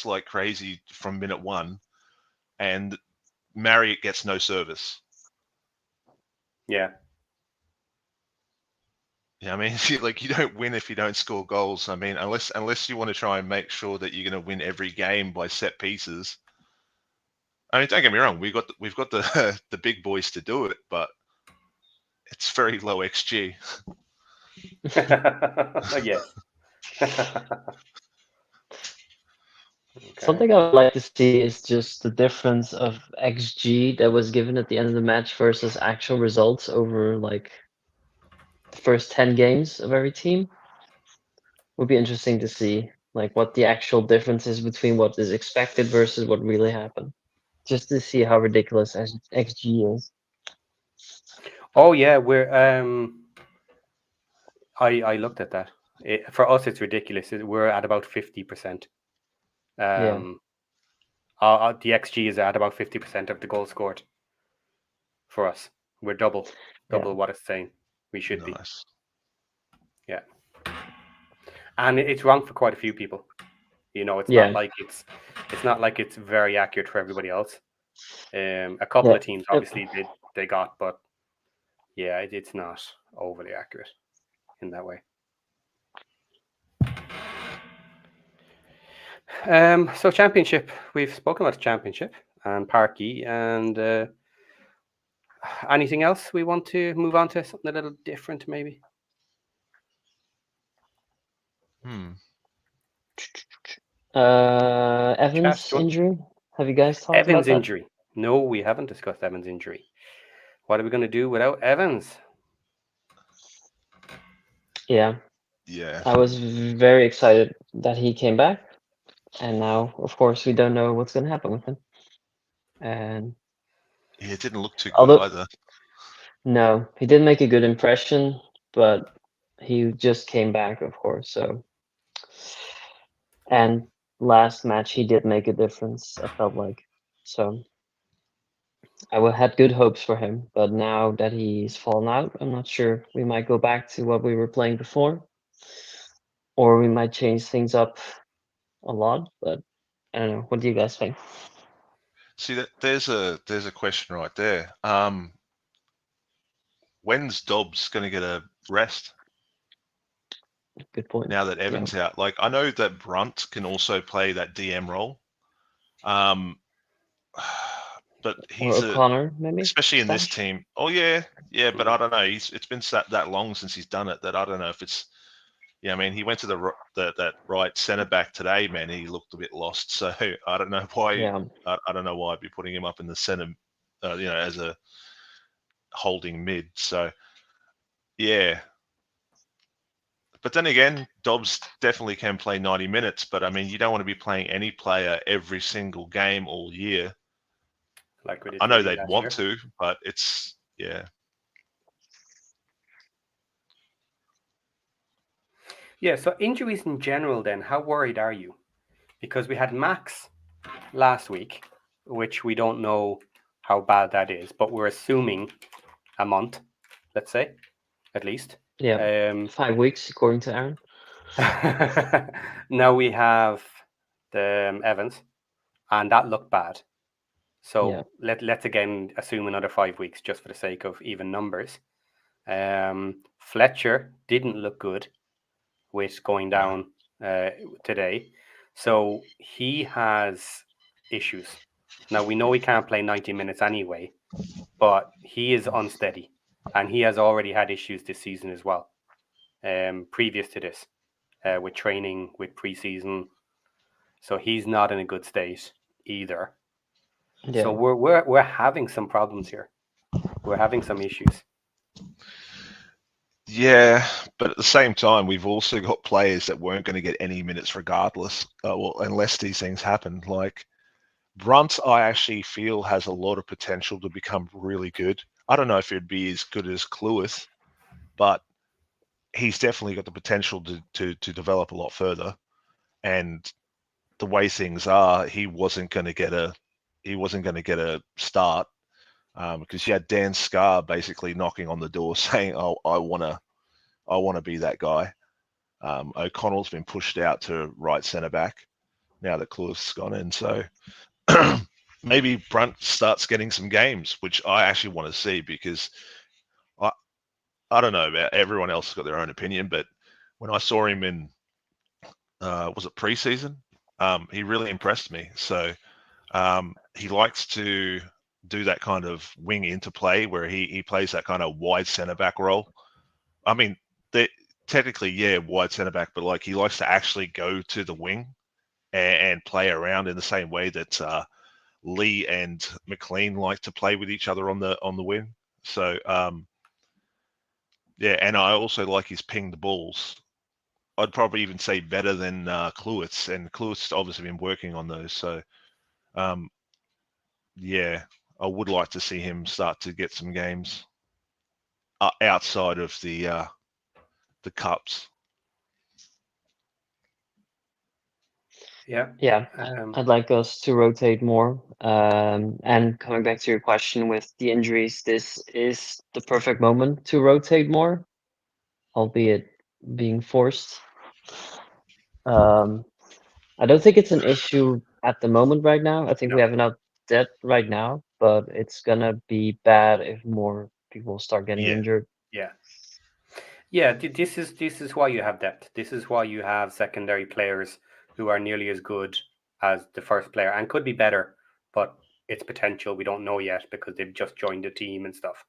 like crazy from minute one, and Marriott gets no service. Yeah. Yeah, I mean, you don't win if you don't score goals. I mean, unless you want to try and make sure that you're going to win every game by set pieces. I mean, don't get me wrong, we've got the big boys to do it, but it's very low XG. Yes. Something I would like to see is just the difference of XG that was given at the end of the match versus actual results over like the first 10 games of every team. Would be interesting to see like what the actual difference is between what is expected versus what really happened. Just to see how ridiculous XG is. Oh yeah, we're I looked at that. For us, it's ridiculous. We're at about 50%. The XG is at about 50% of the goals scored for us. We're double what it's saying we should be. Nice. Yeah, and it's wrong for quite a few people. You know, it's Yeah. not like it's very accurate for everybody else. A couple of teams obviously they got, but yeah, it's not overly accurate in that way. So championship, we've spoken about championship and Parky, and anything else we want to move on to? Something a little different, maybe. Evans injury. Have you guys talked Evans about that? injury? No, we haven't discussed Evans injury. What are we going to do without Evans? Yeah. Yeah. I was very excited that he came back, and now, of course, we don't know what's going to happen with him. And yeah, it didn't look too good either. No, he didn't make a good impression, but he just came back, of course. So, and last match he did make a difference. I felt like so. Had good hopes for him, but now that he's fallen out, I'm not sure. We might go back to what we were playing before, or we might change things up a lot. But I don't know. What do you guys think? See, there's a question right there. When's Dobbs going to get a rest? Good point. Now that Evans out, like I know that Brunt can also play that DM role, but he's O'Connor, maybe, especially in this team. Oh yeah, but I don't know. It's been that long since he's done it that I don't know if it's. Yeah, I mean, he went to that right centre back today, man. He looked a bit lost, so I don't know why. Yeah. I don't know why I'd be putting him up in the centre, as a holding mid. So yeah, but then again, Dobbs definitely can play 90 minutes. But I mean, you don't want to be playing any player every single game all year. Like we did. I know they'd want to, but it's yeah. Yeah, so injuries in general then, how worried are you? Because we had Max last week, which we don't know how bad that is, but we're assuming a month, let's say, at least. Yeah, 5 weeks, according to Aaron. Now we have the Evans, and that looked bad. So let's again assume another 5 weeks just for the sake of even numbers. Fletcher didn't look good with going down today. So he has issues. Now, we know he can't play 90 minutes anyway, but he is unsteady, and he has already had issues this season as well, previous to this, with training, with preseason. So he's not in a good state either. Yeah. So we're having some problems here. We're having some issues. Yeah, but at the same time, we've also got players that weren't going to get any minutes regardless, unless these things happen. Like Brunt, I actually feel has a lot of potential to become really good. I don't know if he'd be as good as Cluith, but he's definitely got the potential to develop a lot further. And the way things are, he wasn't going to get a start. Because you had Dan Scarr basically knocking on the door saying, "Oh, I want to be that guy." O'Connell's been pushed out to right centre back now that Cluith's gone in. So maybe Brunt starts getting some games, which I actually want to see because I don't know about everyone else has got their own opinion, but when I saw him in was it preseason, he really impressed me. So he likes to do that kind of wing interplay where he plays that kind of wide centre back role. I mean, technically, wide centre back, but like he likes to actually go to the wing and play around in the same way that Lee and McLean like to play with each other on the wing. So and I also like his pinged balls. I'd probably even say better than Cluith's, and Cluith's obviously been working on those. So I would like to see him start to get some games outside of the cups. Yeah, I'd like us to rotate more. And coming back to your question with the injuries, this is the perfect moment to rotate more, albeit being forced. I don't think it's an issue at the moment right now. I think we No. have enough depth right now, but it's gonna be bad if more people start getting Yeah. injured. Yeah, this is why you have depth. This is why you have secondary players who are nearly as good as the first player and could be better, but it's potential we don't know yet because they've just joined the team and stuff.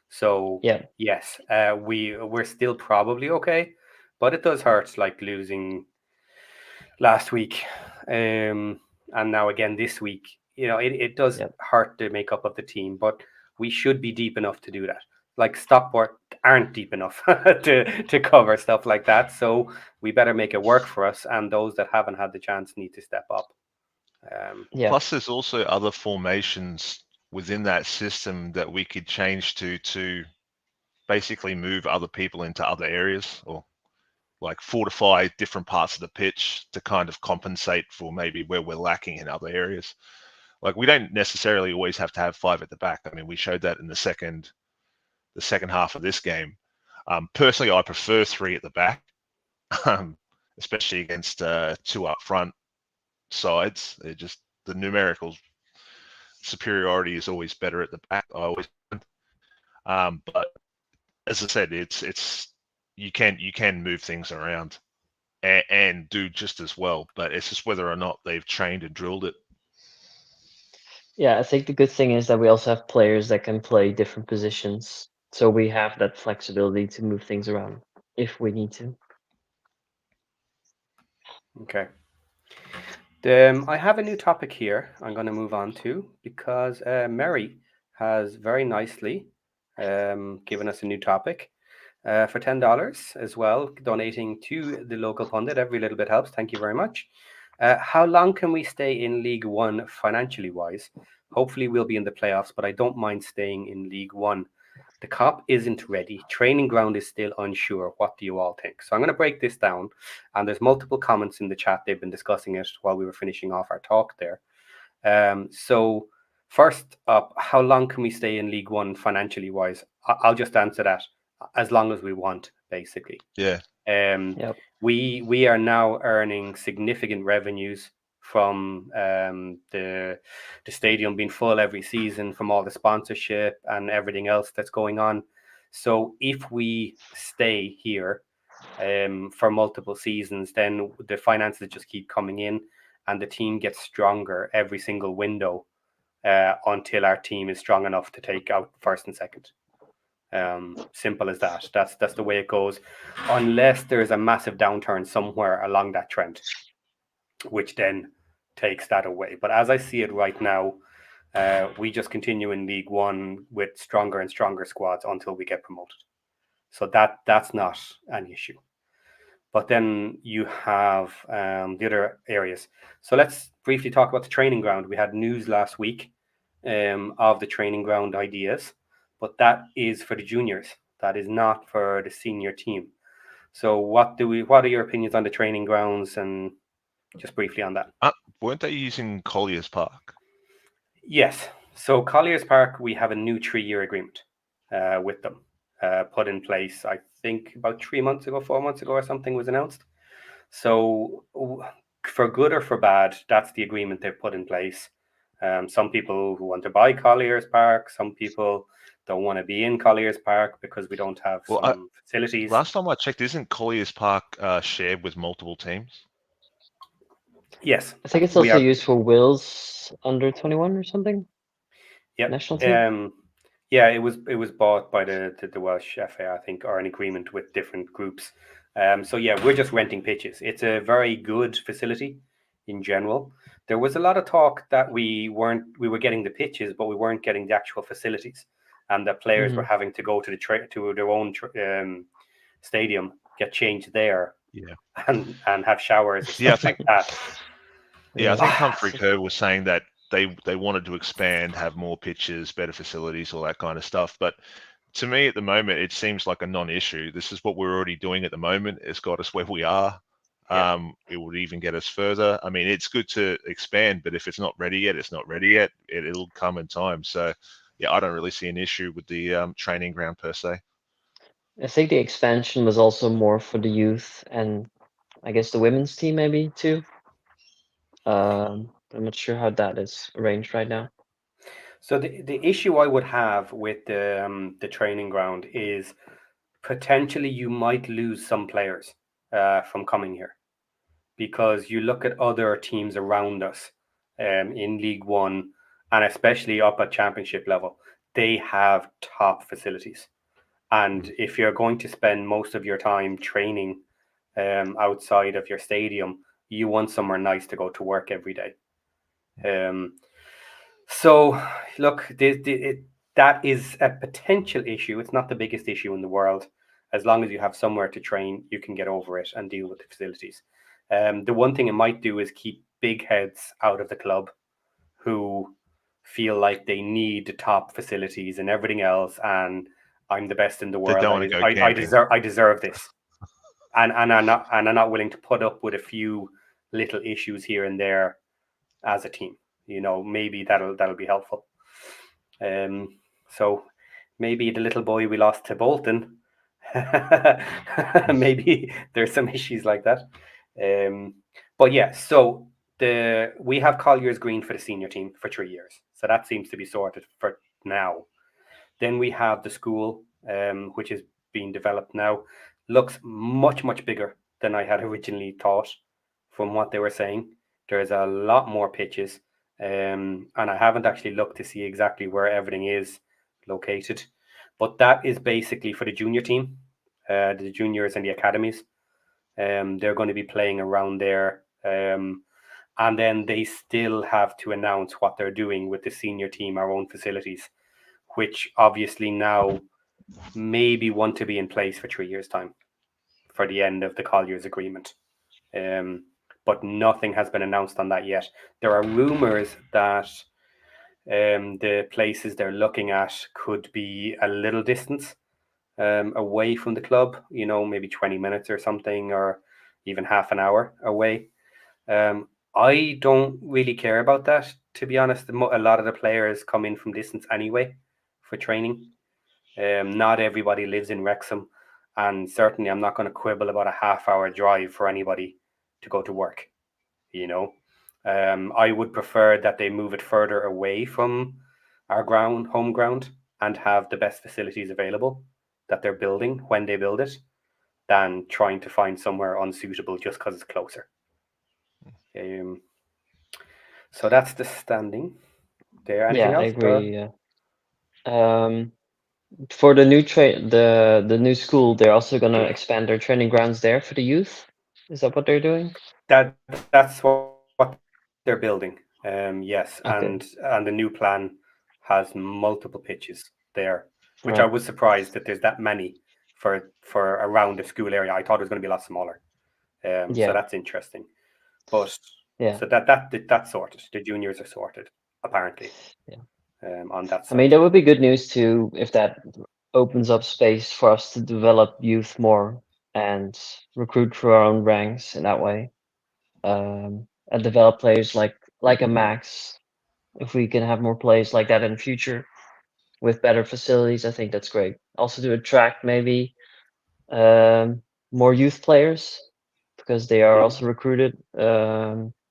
So Yeah, yes, we're still probably okay, but it does hurt like losing last week, and now again this week. You know, it does yeah, hurt the makeup of the team, but we should be deep enough to do that. Like Stockport aren't deep enough to cover stuff like that, so we better make it work for us. And those that haven't had the chance need to step up. yeah, Plus, there's also other formations within that system that we could change to basically move other people into other areas, or like fortify different parts of the pitch to kind of compensate for maybe where we're lacking in other areas. Like, we don't necessarily always have to have 5 at the back. I mean, we showed that in the second half of this game. Personally, I prefer 3 at the back, especially against 2 up front sides. It just, the numerical superiority is always better at the back. I always but as I said, it's you can move things around and do just as well, but it's just whether or not they've trained and drilled it. yeah. I think the good thing is that we also have players that can play different positions, so we have that flexibility to move things around if we need to. Okay. I have a new topic here I'm going to move on to because Mary has very nicely given us a new topic for $10 as well, donating to the local pundit. Every little bit helps. Thank you very much. How long can we stay in League One financially wise? Hopefully, we'll be in the playoffs, but I don't mind staying in League One. The cop isn't ready. Training ground is still unsure. What do you all think? So I'm going to break this down. And there's multiple comments in the chat. They've been discussing it while we were finishing off our talk there. So first up, how long can we stay in League One financially wise? I'll just answer that. As long as we want, basically. Yeah. Yep. We are now earning significant revenues from the stadium being full every season, from all the sponsorship and everything else that's going on. So if we stay here for multiple seasons, then the finances just keep coming in, and the team gets stronger every single window until our team is strong enough to take out first and second. Simple as that. That's the way it goes, unless there's a massive downturn somewhere along that trend, which then takes that away. But as I see it right now, we just continue in League One with stronger and stronger squads until we get promoted. So that's not an issue. But then you have the other areas. So let's briefly talk about the training ground. We had news last week of the training ground ideas, but that is for the juniors. That is not for the senior team. So what are your opinions on the training grounds, and just briefly on that? Weren't they using Collier's Park? Yes. So Collier's Park, we have a new 3-year agreement with them, put in place, I think about 3 months ago, 4 months ago or something was announced. So for good or for bad, that's the agreement they've put in place. Some people who want to buy Collier's Park, some people don't want to be in Collier's Park because we don't have some facilities. Last time I checked, isn't Collier's Park shared with multiple teams? Yes. I think it's also used for Wales under 21 or something. Yep. National team. Yeah, it was bought by the Welsh FA, I think, or an agreement with different groups. So yeah, we're just renting pitches. It's a very good facility in general. There was a lot of talk that we were getting the pitches, but we weren't getting the actual facilities, and that players were having to go to to their own stadium, get changed there, and have showers and stuff like that. Yeah, I think Humphrey Kerr was saying that they wanted to expand, have more pitches, better facilities, all that kind of stuff. But to me, at the moment, it seems like a non-issue. This is what we're already doing at the moment. It's got us where we are. It would even get us further. I mean, it's good to expand, but if it's not ready yet, it's not ready yet. It'll come in time. So, yeah, I don't really see an issue with the training ground per se. I think the expansion was also more for the youth and I guess the women's team maybe too. I'm not sure how that is arranged right now. So the issue I would have with the training ground is potentially you might lose some players from coming here, because you look at other teams around us in League One and especially up at Championship level, they have top facilities. And if you're going to spend most of your time training outside of your stadium, you want somewhere nice to go to work every day. Um, so, look, that is a potential issue. It's not the biggest issue in the world. As long as you have somewhere to train, you can get over it and deal with the facilities. The one thing it might do is keep big heads out of the club who feel like they need the top facilities and everything else, and I'm the best in the They world. don't want to go camping. I deserve this, and I'm not willing to put up with a few little issues here and there as a team. Maybe that'll be helpful. So maybe the little boy we lost to Bolton, maybe there's some issues like that. But yeah, so we have Collier's Green for the senior team for 3 years, so that seems to be sorted for now. Then we have the school, which is being developed now. Looks much bigger than I had originally thought, from what they were saying. There's a lot more pitches, and I haven't actually looked to see exactly where everything is located. But that is basically for the junior team, the juniors and the academies. They're going to be playing around there. And then they still have to announce what they're doing with the senior team, our own facilities, which obviously now maybe want to be in place for 3 years' time for the end of the Collier's agreement. But nothing has been announced on that yet. There are rumors that the places they're looking at could be a little distance away from the club, maybe 20 minutes or something, or even half an hour away. I don't really care about that, to be honest. A lot of the players come in from distance anyway for training. Not everybody lives in Wrexham, and certainly I'm not going to quibble about a half-hour drive for anybody to go to work. I would prefer that they move it further away from our home ground, and have the best facilities available that they're building when they build it, than trying to find somewhere unsuitable just because it's closer. So that's the standing there. Anything Yeah, I else? agree. Yeah. For the the new school, they're also gonna expand their training grounds there for the youth. Is that what they're doing? That's what they're building. Yes, and Okay. the new plan has multiple pitches there, which I Right. was surprised that there's that many for around the school area. I thought it was going to be a lot smaller. So Yeah. that's interesting. But Yeah. so that's sorted. The juniors are sorted, apparently, Yeah. on that I mean, side. that would be good news too if that opens up space for us to develop youth more and recruit through our own ranks in that way. And develop players like a Max. If we can have more players like that in the future with better facilities, I think that's great. Also to attract maybe more youth players because they are Mhm. also recruited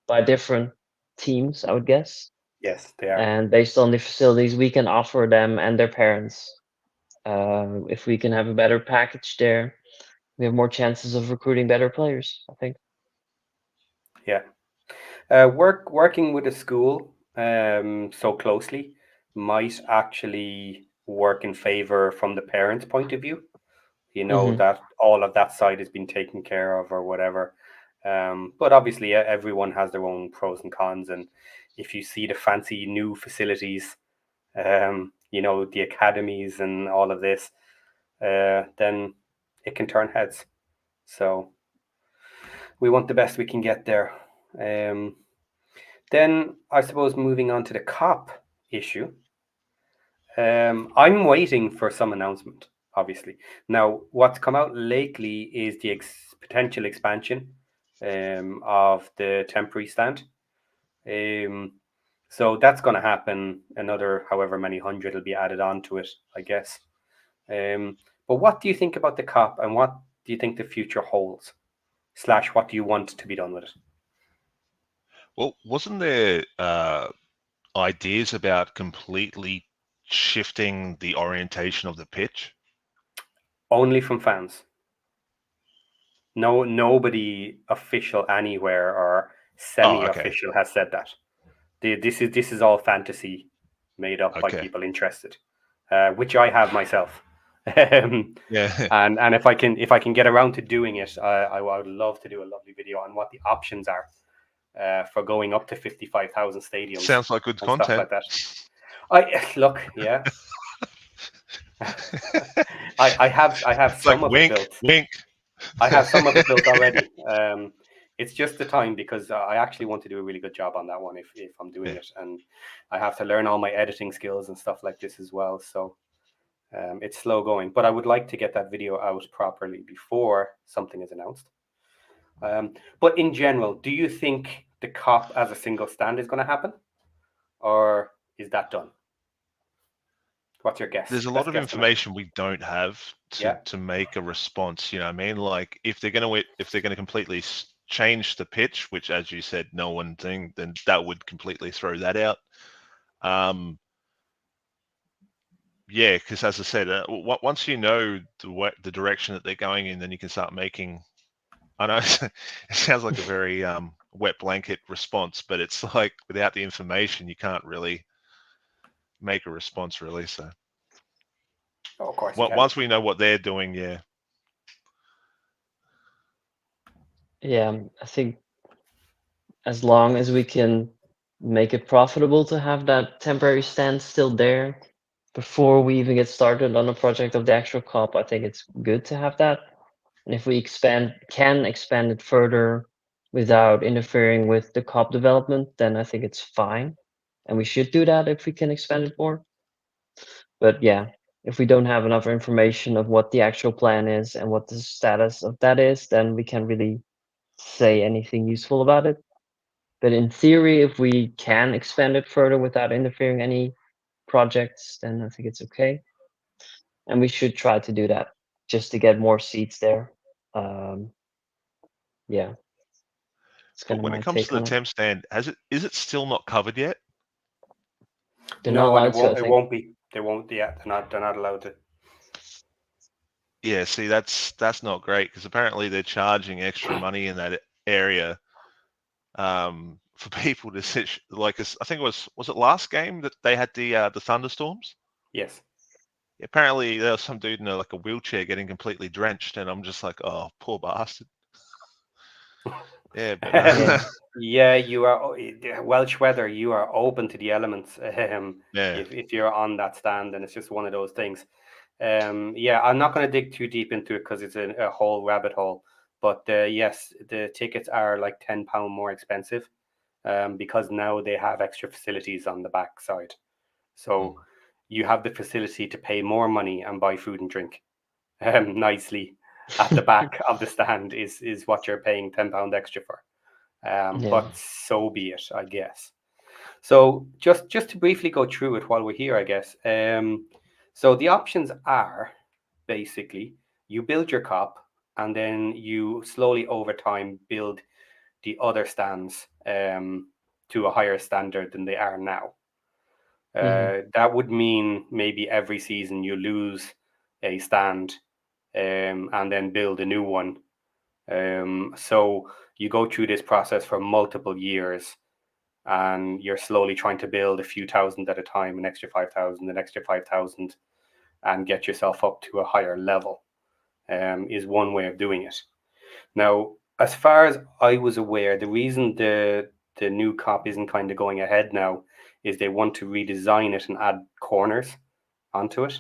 by different teams, I would guess. Yes, they are. And based on the facilities we can offer them and their parents, if we can have a better package there, we have more chances of recruiting better players, I think. Yeah. Working with a school so closely might actually work in favor from the parents' point of view. Hmm. That all of that side has been taken care of or whatever. But obviously, everyone has their own pros and cons, and if you see the fancy new facilities, the academies and all of this, then it can turn heads. So we want the best we can get there. Um, Then I suppose moving on to the cop issue, I'm waiting for some announcement. Obviously, now what's come out lately is the potential expansion of the temporary stand. So that's going to happen. Another however many hundred will be added on to it, I guess. But what do you think about the COP, and what do you think the future holds? / what do you want to be done with it? Well, wasn't there ideas about completely shifting the orientation of the pitch? Only from fans. No, nobody official anywhere or Oh, okay. semi-official has said that. This is all fantasy made up by Okay. people interested, which I have myself. And Yeah. if I can get around to doing it, I would love to do a lovely video on what the options are for going up to 55,000 stadiums Sounds like good and stuff content. like that. I look, yeah. I have It's like some of it wink, built. wink. I have some of it built already. It's just the time, because I actually want to do a really good job on that one if I'm doing Yeah. it, and I have to learn all my editing skills and stuff like this as well. So it's slow going, but I would like to get that video out properly before something is announced. But in general, do you think the COP as a single stand is going to happen, or is that done? What's your guess? There's a Best lot of guesstimate. information we don't have Yeah. to make a response. You know what I mean? Like if they're gonna completely change the pitch, which as you said, no one thing, then that would completely throw that out. Yeah, because as I said, once you know the direction that they're going in, then you can start making. I know it sounds like a very wet blanket response, but it's like without the information, you can't really make a response, really. So Oh, of course you can. once we know what they're doing, yeah. Yeah, I think as long as we can make it profitable to have that temporary stand still there before we even get started on a project of the actual COP, I think it's good to have that. And if we can expand it further without interfering with the COP development, then I think it's fine. And we should do that if we can expand it more. But yeah, if we don't have enough information of what the actual plan is and what the status of that is, then we can't really say anything useful about it. But in theory, if we can expand it further without interfering any projects, then I think it's okay. And we should try to do that just to get more seats there. Yeah, it's But kind of when it my comes to take the on it. temp stand, is it still not covered yet? They're not No, and allowed to, I it think. won't be. They won't. Yeah, they're not allowed to. Yeah, see, that's not great because apparently they're charging extra money in that area for people to sit. Like, I think was it last game that they had the thunderstorms? Yes. Apparently there was some dude in like a wheelchair getting completely drenched, and I'm just like, oh, poor bastard. Yeah, but Yeah. Yeah, you are Welsh weather. You are open to the elements. yeah, If you're on that stand, and it's just one of those things. Yeah, I'm not going to dig too deep into it because it's a whole rabbit hole. But yes, the tickets are like £10 more expensive, because now they have extra facilities on the back side. So you have the facility to pay more money and buy food and drink nicely at the back of the stand is what you're paying £10 extra for. Yeah. But so be it, I guess. So just to briefly go through it while we're here, I guess. So the options are basically you build your COP, and then you slowly over time build the other stands to a higher standard than they are now. That would mean maybe every season you lose a stand, and then build a new one. So you go through this process for multiple years, and you're slowly trying to build a few thousand at a time, an extra 5,000, an extra 5,000, and get yourself up to a higher level, is one way of doing it. Now, as far as I was aware, the reason the new COP isn't kind of going ahead now is they want to redesign it and add corners onto it,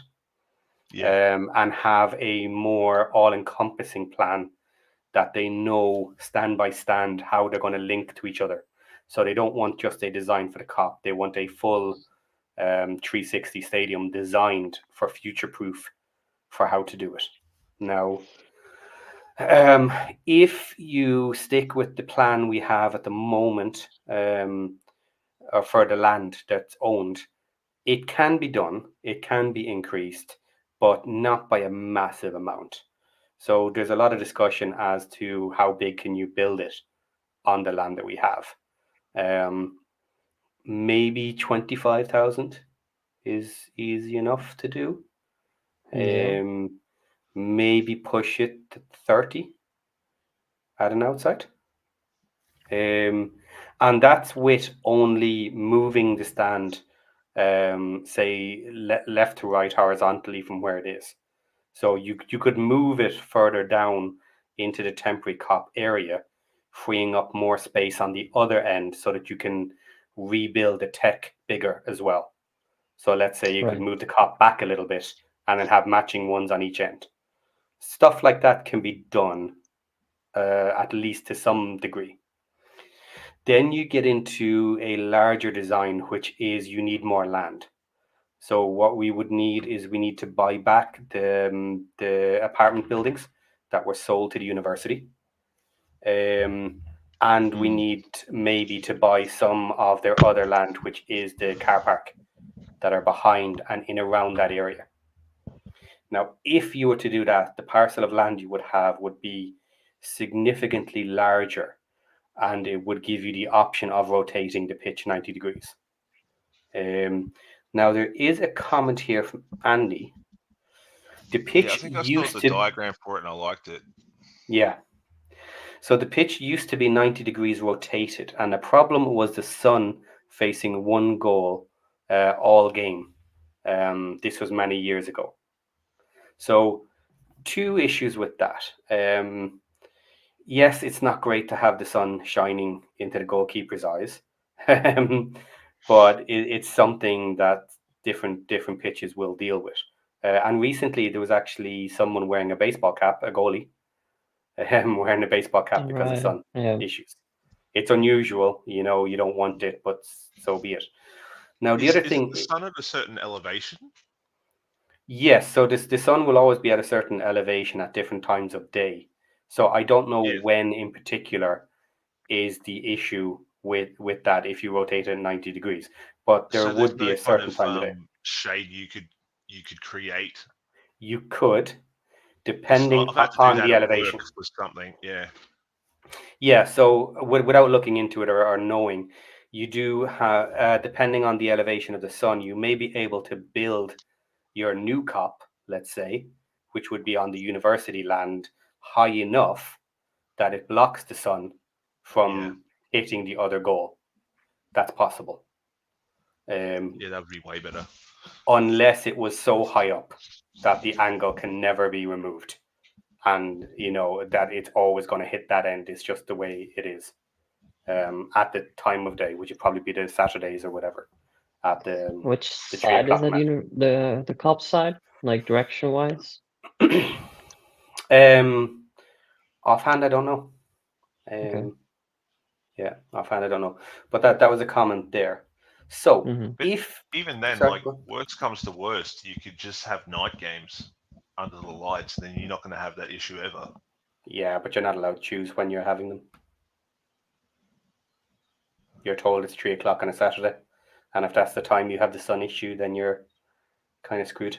yeah, and have a more all-encompassing plan that they know stand by stand how they're going to link to each other. So they don't want just a design for the COP. They want a full 360 stadium designed for future proof for how to do it. Now, If you stick with the plan we have at the moment, or for the land that's owned, it can be done, it can be increased, but not by a massive amount. So there's a lot of discussion as to how big can you build it on the land that we have. Maybe 25,000 is easy enough to do. Yeah. Maybe push it to 30 at an outside. And that's with only moving the stand, say left to right horizontally from where it is. So you could move it further down into the temporary cop area, freeing up more space on the other end so that you can rebuild the tech bigger as well. So let's say you could Right. move the cop back a little bit and then have matching ones on each end. Stuff like that can be done, at least to some degree. Then you get into a larger design, which is you need more land. So what we would need is we need to buy back the apartment buildings that were sold to the university. And we need maybe to buy some of their other land, which is the car park that are behind and in around that area. Now, if you were to do that, the parcel of land you would have would be significantly larger, and it would give you the option of rotating the pitch 90 degrees. Now, there is a comment here from Andy. The Yeah, I pitch think I saw used the to, diagram for it and I liked it. yeah. So the pitch used to be 90 degrees rotated, and the problem was the sun facing one goal all game. This was many years ago. So, two issues with that. Yes, it's not great to have the sun shining into the goalkeeper's eyes, but it's something that different pitches will deal with. And recently, there was actually someone wearing a baseball cap, a goalie, wearing a baseball cap because of Right. sun Yeah. issues. It's unusual, you don't want it, but so be it. Now, the Is other it thing, the sun at a certain elevation? yes, so the sun will always be at a certain elevation at different times of day. So I don't know Yeah. when in particular is the issue with that if you rotate it 90 degrees, but there So there's would be no a kind certain of time of day. shade you could create. You could, Because depending I've had to do on that the at work elevation. with something. Yeah. Yeah, so without looking into it or knowing, you do have, depending on the elevation of the sun, you may be able to build your new cop, let's say, which would be on the university land, high enough that it blocks the sun from hitting the other goal. That's possible. Yeah, that would be way better. Unless it was so high up that the angle can never be removed, and that it's always going to hit that end. It's just the way it is, at the time of day, which would probably be the Saturdays or whatever, at Which the three side is o'clock that? match. The cop side, like direction wise. Offhand, I don't know. Okay. Yeah, offhand, I don't know. But that was a comment there. So Mm-hmm. But if even then, sorry, like, worst comes to worst, you could just have night games under the lights. Then you're not going to have that issue ever. yeah, but you're not allowed to choose when you're having them. You're told it's 3 o'clock on a Saturday, and if that's the time you have the sun issue, then you're kind of screwed.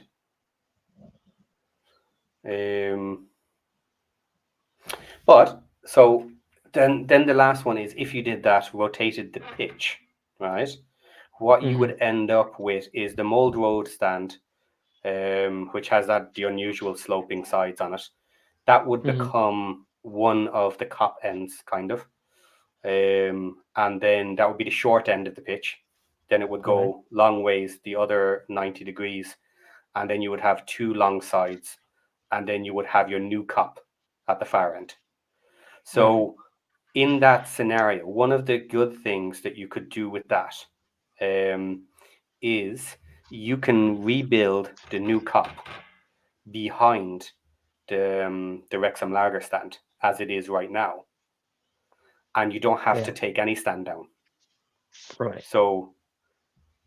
But so then the last one is if you did that, rotated the pitch, right? What you Mm-hmm. would end up with is the Mold Road stand, which has the unusual sloping sides on it. That would Mm-hmm. become one of the cop ends, kind of. And then that would be the short end of the pitch. Then it would Right. go long ways, the other 90 degrees, and then you would have two long sides, and then you would have your new cop at the far end. Right. So, in that scenario, one of the good things that you could do with that, is you can rebuild the new cop behind the Wrexham Lager stand as it is right now, and you don't have to Yeah. take any stand down. Right. So,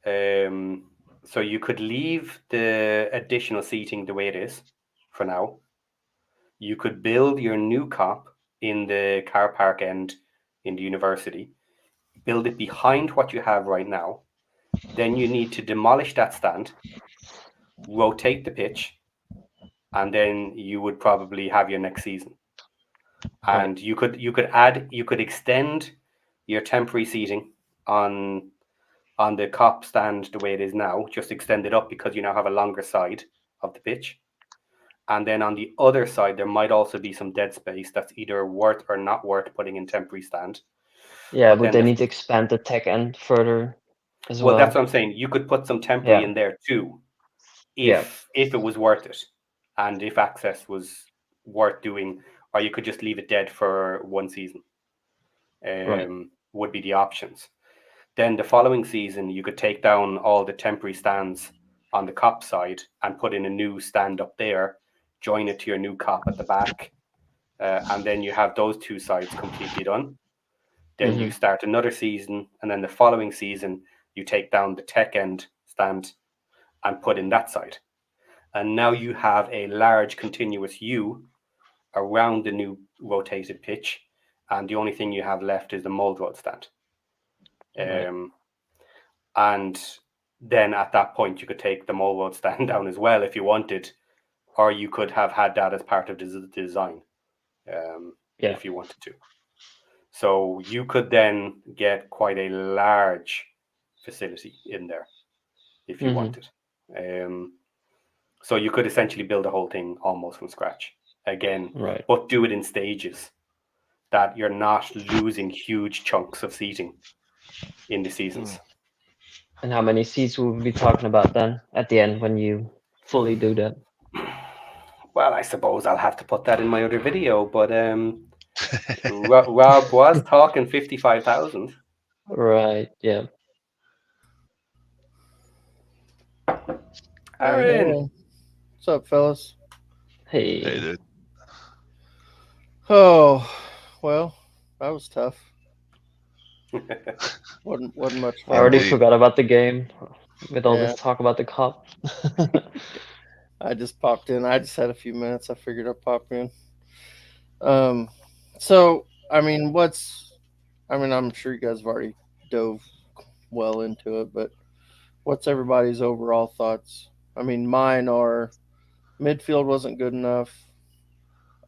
um, so you could leave the additional seating the way it is for now. you could build your new cop in the car park end in the university, build it behind what you have right now. Then you need to demolish that stand, rotate the pitch, and then you would probably have your next season. Right. And you could extend your temporary seating on the cop stand the way it is now, just extend it up because you now have a longer side of the pitch. And then on the other side, there might also be some dead space that's either worth or not worth putting in temporary stand. Yeah, But would then they need to expand the tech end further as well, well? that's what I'm saying. You could put some temporary Yeah. in there too, Yeah. if it was worth it, and if access was worth doing, or you could just leave it dead for one season. Right. Would be the options. Then the following season, you could take down all the temporary stands on the cop side and put in a new stand up there, join it to your new cop at the back, and then you have those two sides completely done. Then you Mm-hmm. start another season, and then the following season, you take down the tech end stand and put in that side. And now you have a large continuous U around the new rotated pitch, and the only thing you have left is the mold road stand. Right. And then at that point, you could take the mold road stand down as well if you wanted, or you could have had that as part of the design Yeah. if you wanted to. So you could then get quite a large facility in there if you Mm-hmm. wanted. So you could essentially build the whole thing almost from scratch again, Right. but do it in stages that you're not losing huge chunks of seating in the seasons. And how many seats will we be talking about then at the end when you fully do that? Well, I suppose I'll have to put that in my other video, but Rob was talking 55,000. Right. Yeah. Aaron, Hey, what's up, fellas? Hey, Hey. dude. Oh, well, that was tough. Wasn't much I already fun. Indeed. forgot about the game with all Yeah, this talk about the cup. I just popped in. I just had a few minutes. I figured I'd pop in. Um, so I mean, I'm sure you guys have already dove well into it, but what's everybody's overall thoughts? I mean, mine are midfield wasn't good enough.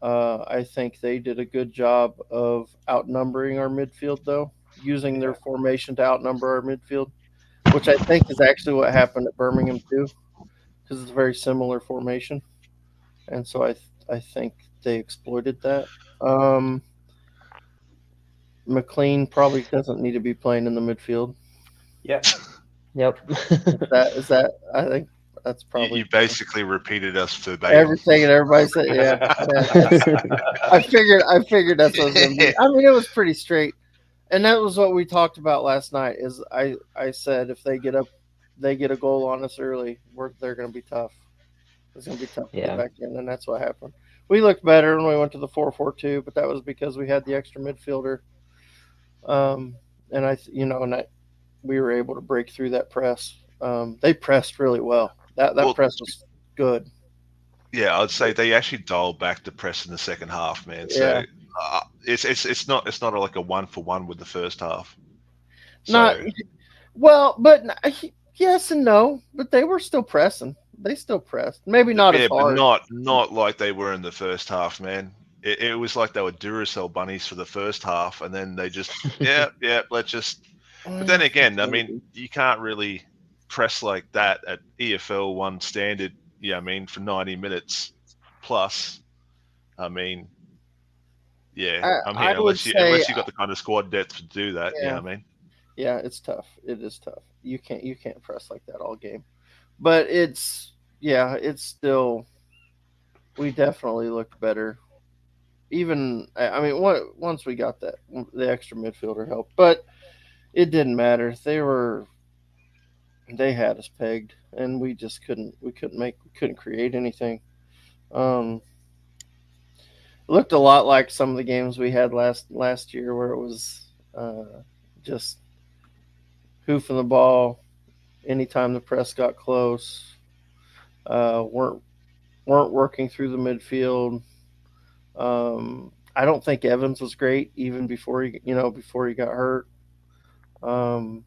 I think they did a good job of outnumbering our midfield, though, using their formation to outnumber our midfield, which I think is actually what happened at Birmingham too, because it's a very similar formation, and so I think they exploited that. McLean probably doesn't need to be playing in the midfield. Yeah. Yep. Is that I think that's You, probably you basically repeated us verbatim. everything and everybody said. Yeah, I figured that's what it was going to be. I mean, it was pretty straight, and that was what we talked about last night. Is I said if they get a goal on us early, they're going to be tough. It's going to be tough to Yeah. get back in, and that's what happened. We looked better when we went to the 4-4-2, but that was because we had the extra midfielder, and we were able to break through that press. They pressed really well. That Well, press was good. Yeah, I'd say they actually dialed back the press in the second half, man. Yeah. So it's not like a 1-for-1 with the first half. Not So well, but yes and no. But they were still pressing. They still pressed. Maybe not as yeah, but hard. not like they were in the first half, man. It was like they were Duracell bunnies for the first half, and then they just let's just. But then again, I mean, you can't really press like that at EFL One standard. Yeah, I mean, for 90 minutes plus. I mean, yeah, I mean, I would say, unless you got the kind of squad depth to do that, yeah, I mean, yeah, it's tough. It is tough. You can't press like that all game. But it's still. We definitely looked better. Even I mean, once we got the extra midfielder help, but it didn't matter. They had us pegged, and we just couldn't create anything. Um, looked a lot like some of the games we had last year, where it was just hoofing the ball anytime the press got close. Weren't working through the midfield. I don't think Evans was great even before he got hurt. Um,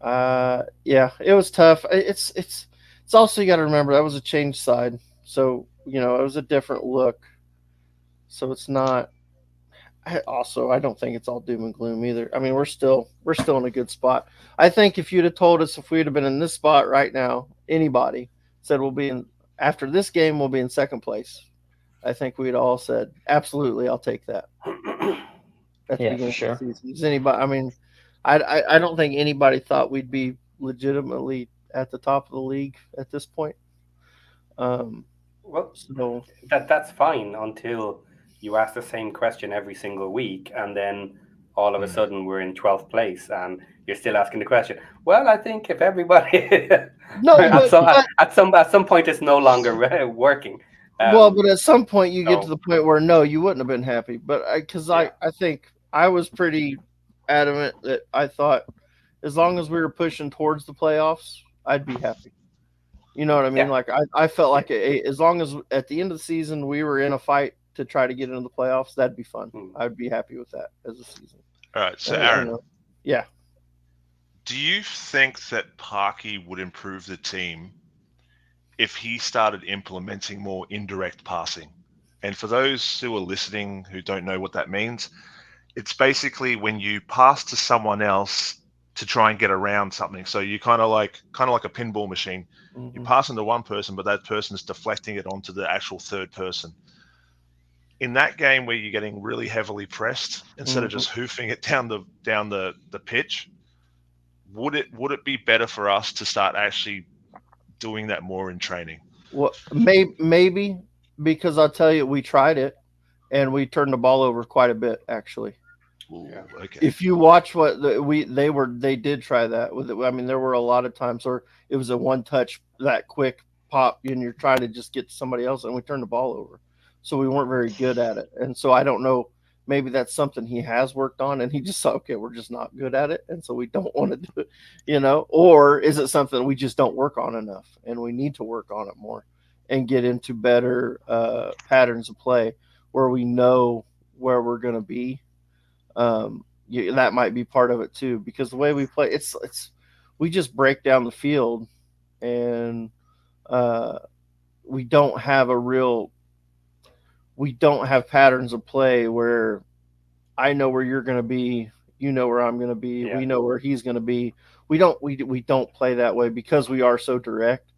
yeah, it was tough. It's also, you got to remember that was a change side, so it was a different look. So it's not. I don't think it's all doom and gloom either. I mean, we're still in a good spot. I think if you'd have told us, if we'd have been in this spot right now, anybody said we'll be in after this game, we'll be in second place. I think we'd all said, absolutely, I'll take that at the Yeah, for beginning of sure. the season. Is anybody? I mean, I don't think anybody thought we'd be legitimately at the top of the league at this point. Well, So that's fine until you ask the same question every single week, and then all of a sudden we're in 12th place, and you're still asking the question. Well, I think if everybody no, at some point it's no longer working. but at some point you get to So the point where no, you wouldn't have been happy. But because yeah, I think I was pretty adamant that I thought as long as we were pushing towards the playoffs, I'd be happy. You know what I mean? yeah. Like I felt like as long as at the end of the season we were in a fight to try to get into the playoffs, that'd be fun. I'd be happy with that as a season. All right, so Aaron, yeah. do you think that Parky would improve the team if he started implementing more indirect passing? And for those who are listening who don't know what that means, it's basically when you pass to someone else to try and get around something. So you kind of like a pinball machine. You pass into one person, but that person is deflecting it onto the actual third person. In that game where you're getting really heavily pressed, instead of just hoofing it down the pitch, would it be better for us to start actually doing that more in training? Well, maybe because I'll tell you, we tried it and we turned the ball over quite a bit actually. Ooh, okay. If you watch what they did try that with it. I mean, there were a lot of times where it was a one touch, that quick pop, and you're trying to just get to somebody else, and we turned the ball over. So we weren't very good at it. And so I don't know, maybe that's something he has worked on, and he just thought, okay, we're just not good at it, and so we don't want to do it, or is it something we just don't work on enough, and we need to work on it more and get into better patterns of play where we know where we're going to be. That might be part of it too, because the way we play, it's we just break down the field, and we don't have patterns of play where I know where you're going to be, you know where I'm going to be, we know where he's going to be. We don't play that way because we are so direct.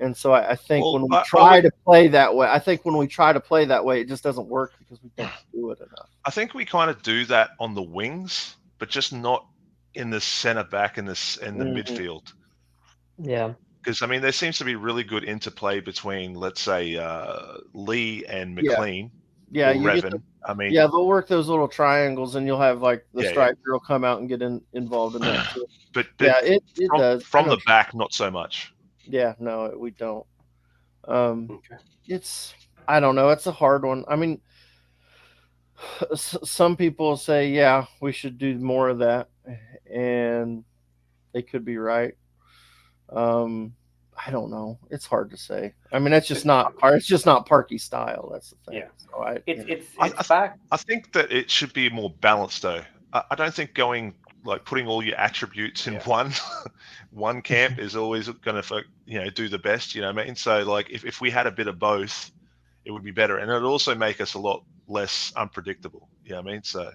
And so I think when we try to play that way, it just doesn't work because we don't do it enough. I think we kind of do that on the wings, but just not in the center back in the midfield. Yeah. Because, I mean, there seems to be really good interplay between, let's say, Lee and McLean. Yeah, or Revan. They'll work those little triangles, and you'll have like the striker will come out and get involved in that too. but it does from the back, not so much. Yeah, no, we don't. It's I don't know. It's a hard one. I mean, some people say, yeah, we should do more of that, and they could be right. I don't know. It's hard to say. I mean, it's just not Parky style. That's the thing. Yeah. So it's back. I think that it should be more balanced, though. I don't think putting all your attributes in one camp is always going to do the best. You know what I mean? So like if we had a bit of both, it would be better, and it would also make us a lot less unpredictable. You know what I mean? So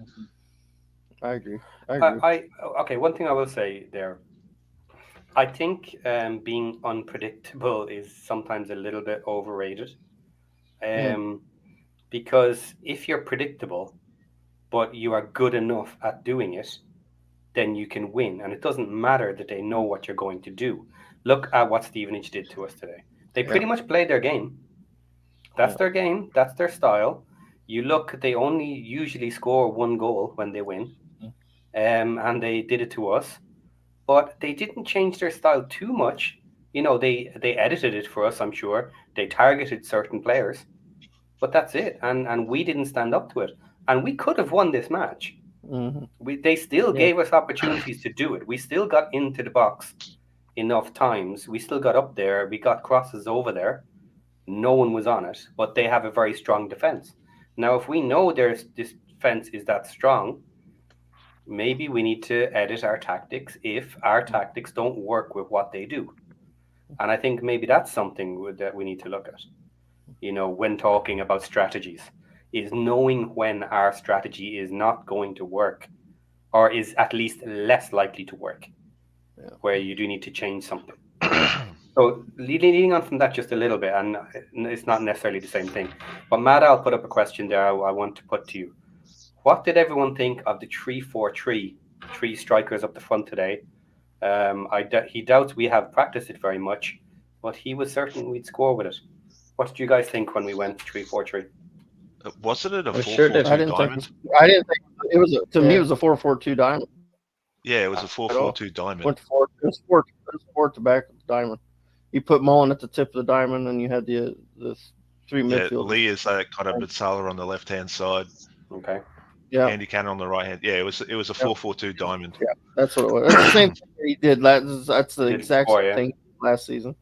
I agree. Okay. One thing I will say there, I think being unpredictable is sometimes a little bit overrated. Because if you're predictable, but you are good enough at doing it, then you can win. And it doesn't matter that they know what you're going to do. Look at what Stevenage did to us today. They pretty much played their game. That's their game. That's their style. You look, they only usually score one goal when they win. And they did it to us. But they didn't change their style too much. They edited it for us, I'm sure. They targeted certain players. But that's it. And we didn't stand up to it. And we could have won this match. They still gave us opportunities to do it. We still got into the box enough times. We still got up there. We got crosses over there. No one was on it, but they have a very strong defense. Now, if we know this defense is that strong, maybe we need to edit our tactics if our tactics don't work with what they do. And I think maybe that's something that we need to look at, when talking about strategies, is knowing when our strategy is not going to work or is at least less likely to work, where you do need to change something. So leading on from that just a little bit, and it's not necessarily the same thing, but Matt, I'll put up a question there I want to put to you. What did everyone think of the 3-4-3, three strikers up the front today? He doubts we have practiced it very much, but he was certain we'd score with it. What did you guys think when we went 3-4-3? Wasn't it a 4-4-2 sure diamond? I didn't think it was. To me, it was a 4-4-2 diamond. Yeah, it was a 4-4-2 diamond. Went to it was four at the back of the diamond. You put Mullen at the tip of the diamond, and you had the three midfielders. Lee is that kind of Bitzala on the left hand side. Okay. Yeah. Andy Cannon on the right hand. Yeah, it was a 4-4-2 diamond. Yeah, that's what it was. That's the same thing he did. That's the exact same thing last season.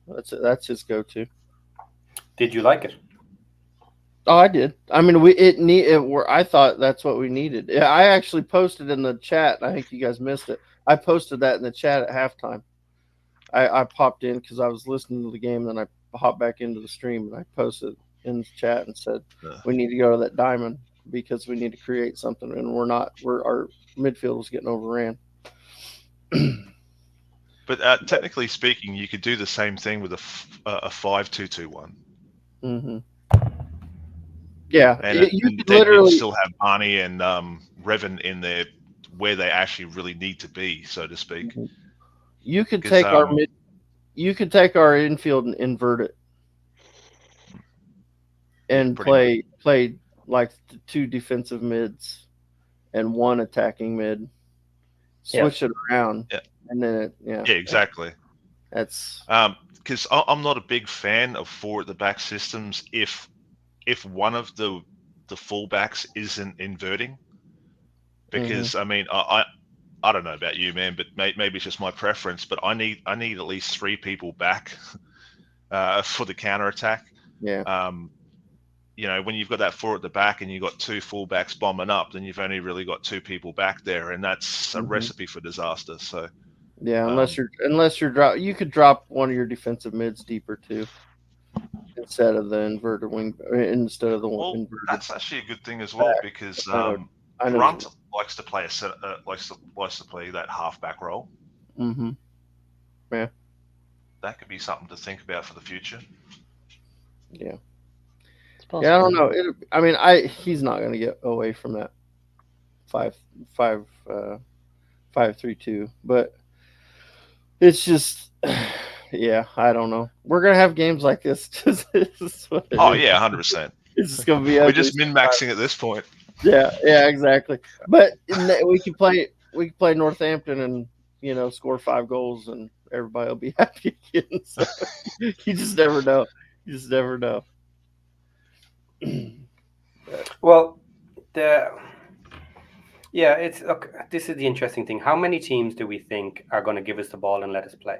That's his go-to. Did you like it? Oh, I did. I mean, I thought that's what we needed. I actually posted in the chat. I think you guys missed it. I posted that in the chat at halftime. I popped in because I was listening to the game, and then I hopped back into the stream, and I posted in the chat and said, we need to go to that diamond because we need to create something, and our midfield was getting overran. But technically speaking, you could do the same thing with a 5-2-2-1. Mm-hmm. Yeah, and you could literally still have Barney and Revan in there where they actually really need to be, so to speak. You could take our infield and invert it, and play like the two defensive mids and one attacking mid. Switch it around, and then exactly. That's because I'm not a big fan of four at the back systems if one of the fullbacks isn't inverting, because I mean I don't know about you, man, but maybe it's just my preference, but I need at least three people back for the counter attack. Yeah. When you've got that four at the back and you've got two fullbacks bombing up, then you've only really got two people back there, and that's a recipe for disaster. So yeah, unless you're you could drop one of your defensive mids deeper too, instead of the inverted wing, instead of the one inverted. That's actually a good thing as well, because Brunt likes to play likes to play that halfback role. Mm-hmm. Yeah, that could be something to think about for the future. Yeah. Yeah, I don't know. He's not going to get away from that 5-3-2, but it's just, yeah, I don't know. We're going to have games like this. Yeah, 100%. It's just going to be. We're just min-maxing at this point. Yeah, exactly. But we can play Northampton and score 5 goals and everybody will be happy again. So you just never know. Well, this is the interesting thing. How many teams do we think are going to give us the ball and let us play,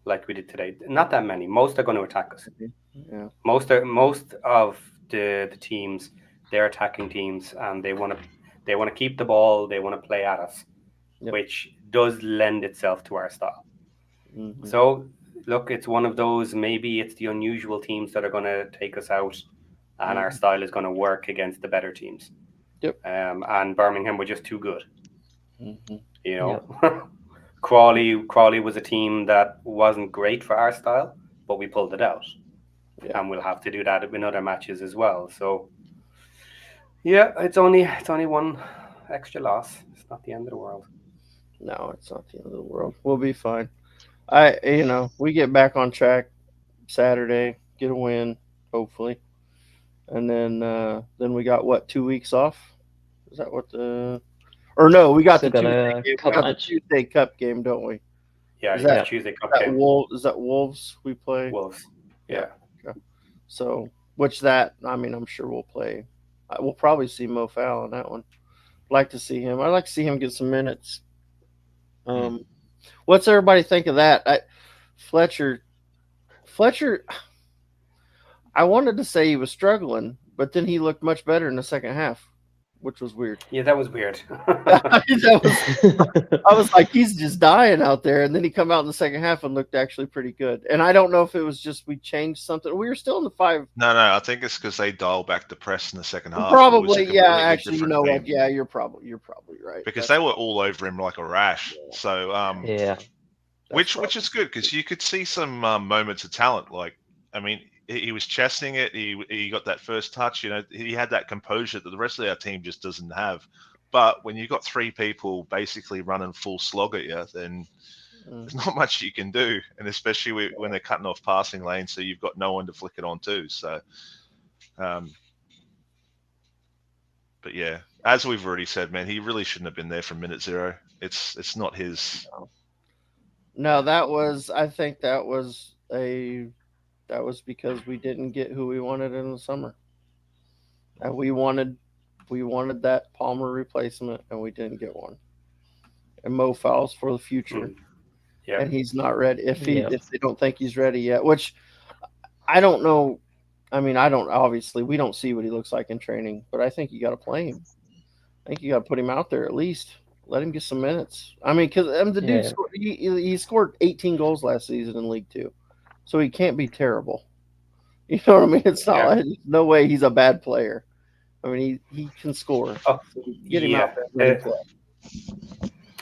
like we did today? Not that many. Most are going to attack us. Yeah. Most of the teams, they're attacking teams, and they want to keep the ball. They want to play at us, which does lend itself to our style. Mm-hmm. So, look, it's one of those. Maybe it's the unusual teams that are going to take us out. And our style is going to work against the better teams. Yep. And Birmingham were just too good. Mm-hmm. Crawley was a team that wasn't great for our style, but we pulled it out. Yeah. And we'll have to do that in other matches as well. So, yeah, it's only one extra loss. It's not the end of the world. No, it's not the end of the world. We'll be fine. We get back on track Saturday, get a win, hopefully. And then we got 2 weeks off? Is that what or no, we got the Tuesday Cup game, don't we? Yeah, that Tuesday Cup game. Is that Wolves we play? Wolves. Yeah. Okay. So, I'm sure we'll play. We'll probably see Mo Fowl in that one. I'd like to see him. I'd like to see him get some minutes. What's everybody think of that? Fletcher Fletcher, I wanted to say he was struggling, but then he looked much better in the second half, which was weird. Yeah, that was weird. I was like, he's just dying out there, and then he come out in the second half and looked actually pretty good. And I don't know if it was just we changed something. We were still in the 5. No, I think it's because they dialed back the press in the second half. Probably, yeah. Actually, you know what? Yeah, you're probably right. Because they were all over him like a rash. Yeah. So yeah, which is good because you could see some moments of talent. Like, I mean, he was chesting it. He got that first touch. You know, he had that composure that the rest of our team just doesn't have. But when you've got 3 people basically running full slog at you, then there's not much you can do. And especially when they're cutting off passing lanes, so you've got no one to flick it on to. So, but yeah, as we've already said, man, he really shouldn't have been there from minute 0. It's not his. No, I think that was because we didn't get who we wanted in the summer. And we wanted that Palmer replacement, and we didn't get one. And Mo Fowles for the future, and he's not ready. If they don't think he's ready yet, which I don't know. I mean, obviously we don't see what he looks like in training, but I think you got to play him. I think you got to put him out there at least. Let him get some minutes. I mean, because the dude he scored 18 goals last season in League 2, so he can't be terrible. You know what I mean? It's not like no way he's a bad player. I mean, he can score. Oh, so get him out there.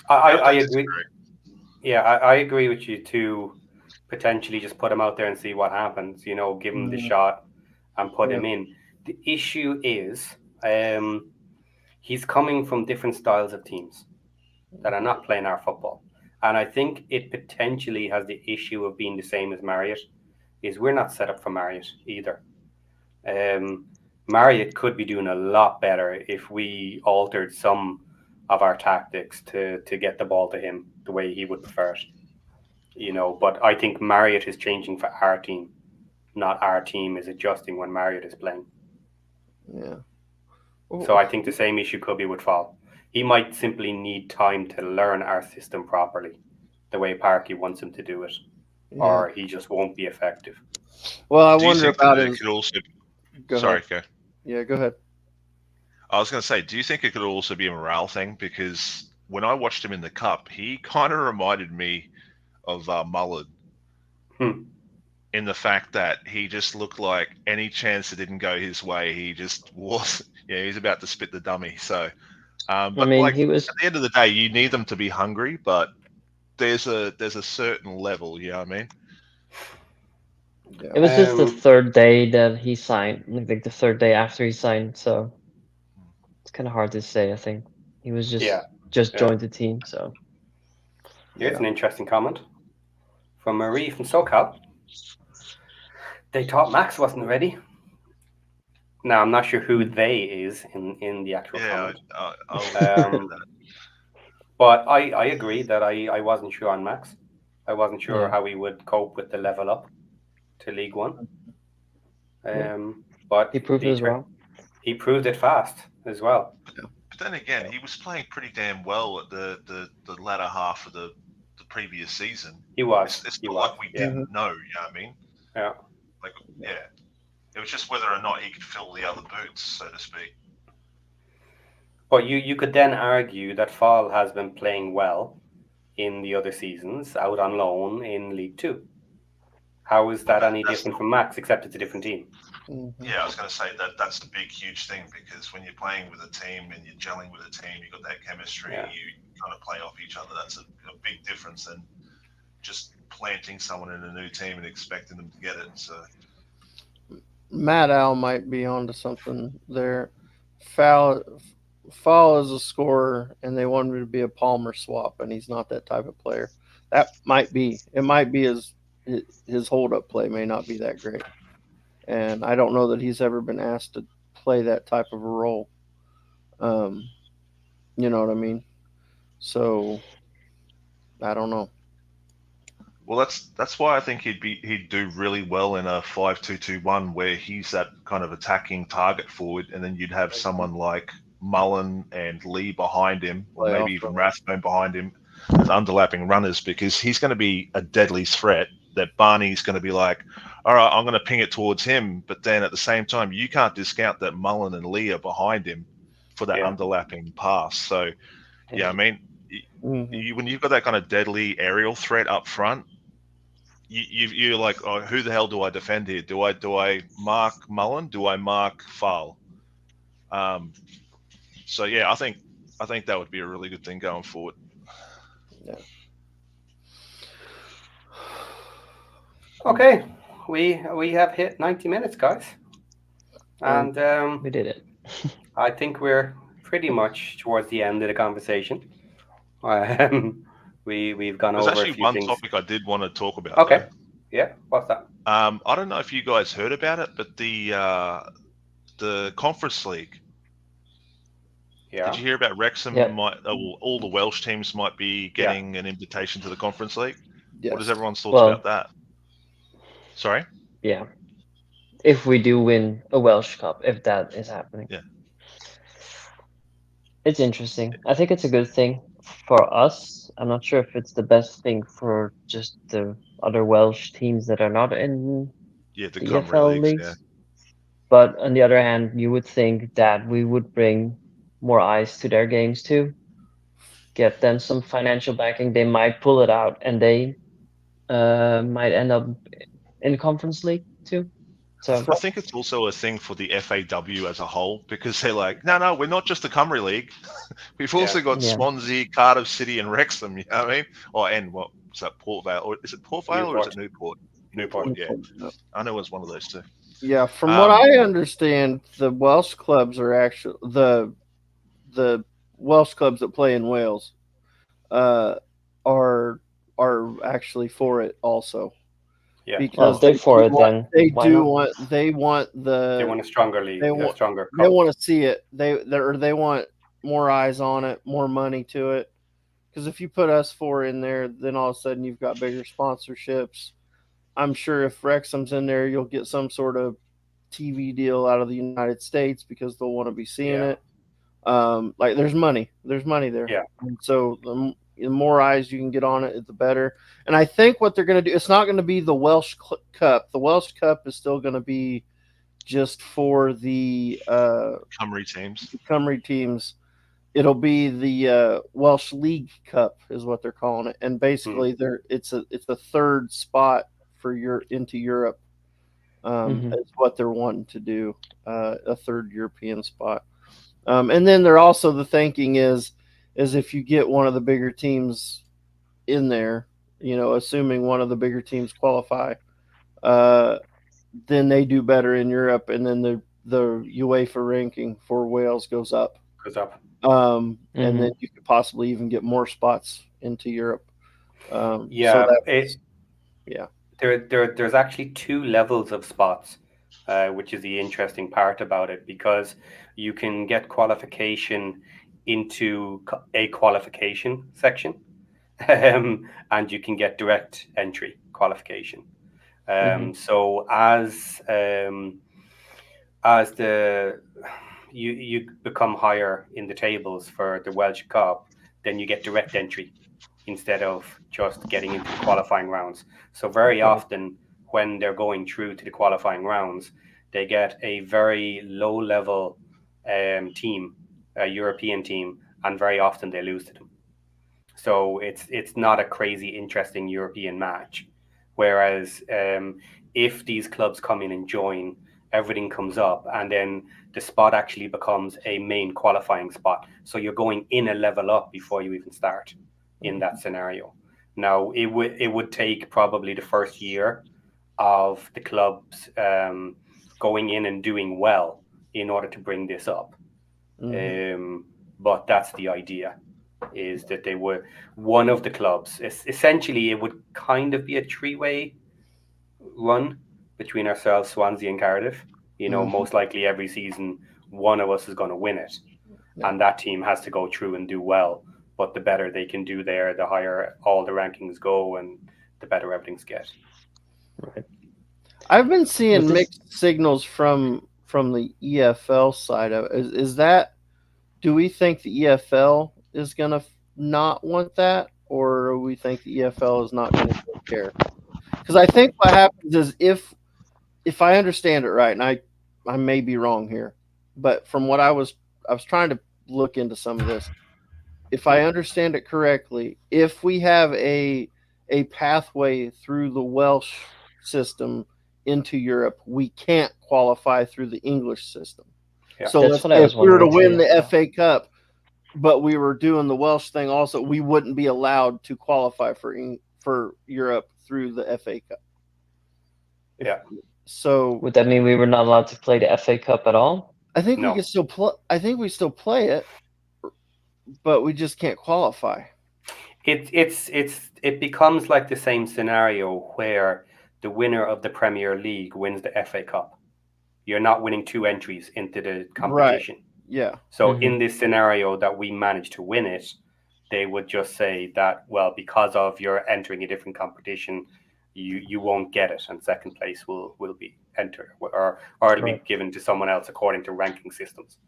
I agree. Yeah, I agree with you to potentially just put him out there and see what happens. You know, give him the shot and put him in. The issue is he's coming from different styles of teams that are not playing our football. And I think it potentially has the issue of being the same as Marriott, is we're not set up for Marriott either. Marriott could be doing a lot better if we altered some of our tactics to get the ball to him the way he would prefer it. You know, but I think Marriott is changing for our team, not our team is adjusting when Marriott is playing. Yeah. So I think the same issue could be with Fall. He might simply need time to learn our system properly, the way Parky wants him to do it, or he just won't be effective. Well, I wonder about it. Sorry, go. Yeah, go ahead. I was going to say, do you think it could also be a morale thing? Because when I watched him in the Cup, he kind of reminded me of Mullen in the fact that he just looked like any chance it didn't go his way, he just was, he's about to spit the dummy. So, but I mean, he was, at the end of the day, you need them to be hungry, but there's a certain level, you know what I mean? It was just the 3rd day that he signed, like the 3rd day after he signed, so it's kind of hard to say. I think he was just joined the team. So here's an interesting comment from Marie from SoCal. They thought Max wasn't ready. Now I'm not sure who they is in the actual comment. But I agree that I wasn't sure on Max. I wasn't sure how he would cope with the level up to League One. But he proved it as well. He proved it fast as well. But then again, he was playing pretty damn well at the latter half of the previous season. He was. It's not like we didn't know, you know what I mean? Yeah. It was just whether or not he could fill the other boots, so to speak. But you could then argue that Fall has been playing well in the other seasons, out on loan in League 2. How is that any different from Max, except it's a different team? Yeah, I was going to say that's the big, huge thing, because when you're playing with a team and you're gelling with a team, you've got that chemistry, you kind of play off each other. That's a big difference than just planting someone in a new team and expecting them to get it. So Matt Al might be onto something there. Fall is a scorer, and they want him to be a Palmer swap, and he's not that type of player. That might be. It might be his hold-up play may not be that great. And I don't know that he's ever been asked to play that type of a role. You know what I mean? So I don't know. Well, that's why I think he'd do really well in a 5-2-2-1 where he's that kind of attacking target forward, and then you'd have someone like Mullen and Lee behind him, or maybe even Rathbone behind him as underlapping runners, because he's going to be a deadly threat that Barney's going to be like, all right, I'm going to ping it towards him, but then at the same time, you can't discount that Mullen and Lee are behind him for that underlapping pass. So, yeah, I mean, when you've got that kind of deadly aerial threat up front, you're like, oh, who the hell do I defend here? Do I mark Mullen? Do I mark Fal? So yeah, I think that would be a really good thing going forward. Yeah. Okay, we have hit 90 minutes, guys, and we did it. I think we're pretty much towards the end of the conversation. We've gone over a There's actually few one things. topic I did want to talk about. Okay, though. yeah, what's that? I don't know if you guys heard about it, but the Conference League. Yeah. Did you hear about Wrexham? Yep. All the Welsh teams might be getting an invitation to the Conference League. Yes. What is everyone's thoughts about that? Sorry? Yeah. If we do win a Welsh Cup, if that is happening. Yeah. It's interesting. I think it's a good thing for us. I'm not sure if it's the best thing for just the other Welsh teams that are not in the EFL leagues. Yeah. But on the other hand, you would think that we would bring more eyes to their games too. Get them some financial backing. They might pull it out, and they might end up in Conference League too. So I think it's also a thing for the FAW as a whole, because they're like, no, we're not just the Cymru League. We've also got Swansea, Cardiff City, and Wrexham. You know what I mean? And what was that, Port Vale? Or is it Port Vale or is it Newport? Newport, yeah. I know it was one of those two. Yeah, from what I understand, the Welsh clubs are actually the Welsh clubs that play in Wales are actually for it also. Yeah, because they're for it. Then they want a stronger league. They want stronger. They want to see it. They want more eyes on it, more money to it. Because if you put us four in there, then all of a sudden you've got bigger sponsorships. I'm sure if Wrexham's in there, you'll get some sort of TV deal out of the United States because they'll want to be seeing it. Like there's money there. Yeah. And so the more eyes you can get on it, the better. And I think what they're going to do, it's not going to be the Welsh Cup. The Welsh Cup is still going to be just for the Cymru teams. It'll be the Welsh League Cup is what they're calling it. And basically it's a third spot for into Europe. Is what they're wanting to do, a third European spot. And then they're also, the thinking is if you get one of the bigger teams in there, assuming one of the bigger teams qualify, then they do better in Europe, and then the UEFA ranking for Wales goes up. And then you could possibly even get more spots into Europe. There's actually two levels of spots, which is the interesting part about it, because you can get qualification into a qualification section, and you can get direct entry qualification. So as you become higher in the tables for the Welsh Cup, then you get direct entry instead of just getting into the qualifying rounds. So very often when they're going through to the qualifying rounds, they get a very low level team, a European team, and very often they lose to them. So it's not a crazy interesting European match. Whereas if these clubs come in and join, everything comes up, and then the spot actually becomes a main qualifying spot. So you're going in a level up before you even start in that scenario. Now, it would take probably the first year of the clubs going in and doing well in order to bring this up. But that's the idea, is that they were one of the clubs. Essentially, it would kind of be a three-way run between ourselves, Swansea and Cardiff. Most likely every season, one of us is going to win it. And that team has to go through and do well. But the better they can do there, the higher all the rankings go, and the better everything's get. Right. I've been seeing mixed signals from the EFL side of it. Is that, do we think the EFL is going to not want that, or do we think the EFL is not going to care? because I think what happens is if I understand it right, and I may be wrong here, but from what I was trying to look into some of this. If I understand it correctly, if we have a pathway through the Welsh system into Europe, we can't qualify through the English system. Yeah. So That's let's what I say if was we were to wondering win too. the FA Cup, but we were doing the Welsh thing also, we wouldn't be allowed to qualify for Europe through the FA Cup. Yeah. So Would that mean we were not allowed to play the FA Cup at all? I think we No. can still play. I think we still play it, but we just can't qualify. It becomes like the same scenario where the winner of the Premier League wins the FA Cup. You're not winning two entries into the competition. Right. Yeah. So in this scenario that we managed to win it, they would just say that, well, because of you're entering a different competition, you won't get it, and second place will be entered, or it'll be given to someone else according to ranking systems.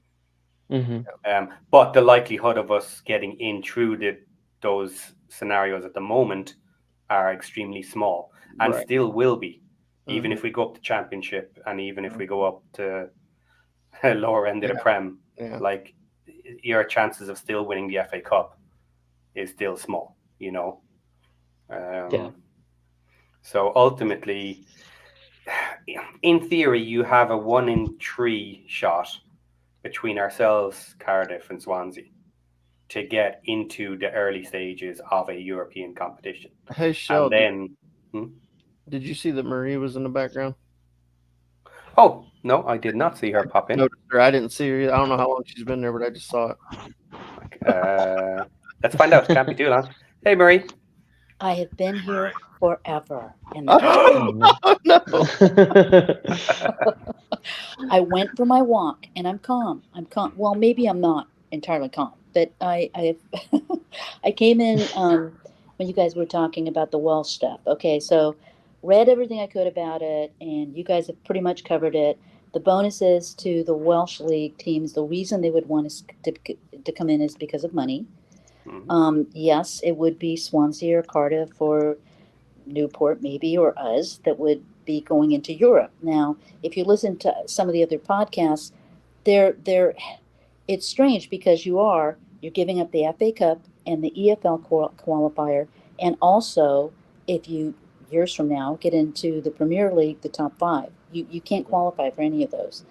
But the likelihood of us getting in through those scenarios at the moment are extremely small, and still will be, even if we go up to Championship, and even if we go up to lower end of the Prem. Like, your chances of still winning the FA Cup is still small, you know. So ultimately, in theory, you have a 1 in 3 shot between ourselves, Cardiff, and Swansea to get into the early stages of a European competition. Hey, Sheldon. And then, did you see that Marie was in the background? Oh, no, I did not see her pop in. I didn't see her either. I don't know how long she's been there, but I just saw it. Let's find out. Can't be too long. Hey, Marie. I have been here forever. I went for my walk, and I'm calm. Well, maybe I'm not entirely calm, but I came in when you guys were talking about the Welsh stuff. Okay, so read everything I could about it, and you guys have pretty much covered it. The bonuses to the Welsh League teams, the reason they would want us to come in is because of money. Yes, it would be Swansea or Cardiff or Newport maybe, or us, that would be going into Europe. Now, if you listen to some of the other podcasts, it's strange because you're giving up the FA Cup and the EFL qualifier, and also if you years from now get into the Premier League, the top 5, you can't qualify for any of those.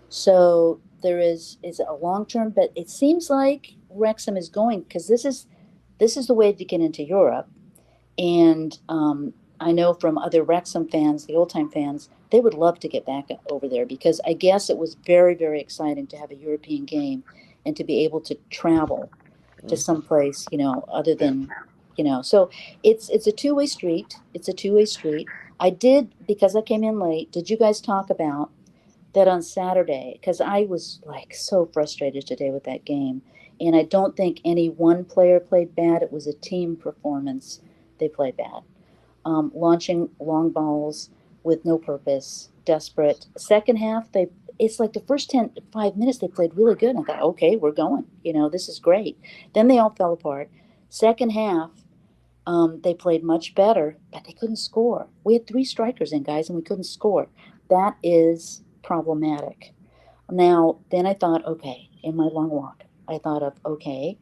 So there is a long term, but it seems like Wrexham is going, because this is the way to get into Europe. And I know from other Wrexham fans, the old time fans, they would love to get back over there, because I guess it was very, very exciting to have a European game and to be able to travel to some place, other than, so it's a two-way street. It's a two-way street. I did, because I came in late, did you guys talk about that on Saturday? Because I was like so frustrated today with that game. And I don't think any one player played bad. It was a team performance. They played bad. Launching long balls with no purpose, desperate. Second half, it's like the first 5 minutes they played really good. And I thought, okay, we're going. This is great. Then they all fell apart. Second half, they played much better, but they couldn't score. We had 3 strikers in, guys, and we couldn't score. That is problematic. Now, then I thought, okay, in my long walk, I thought of, okay,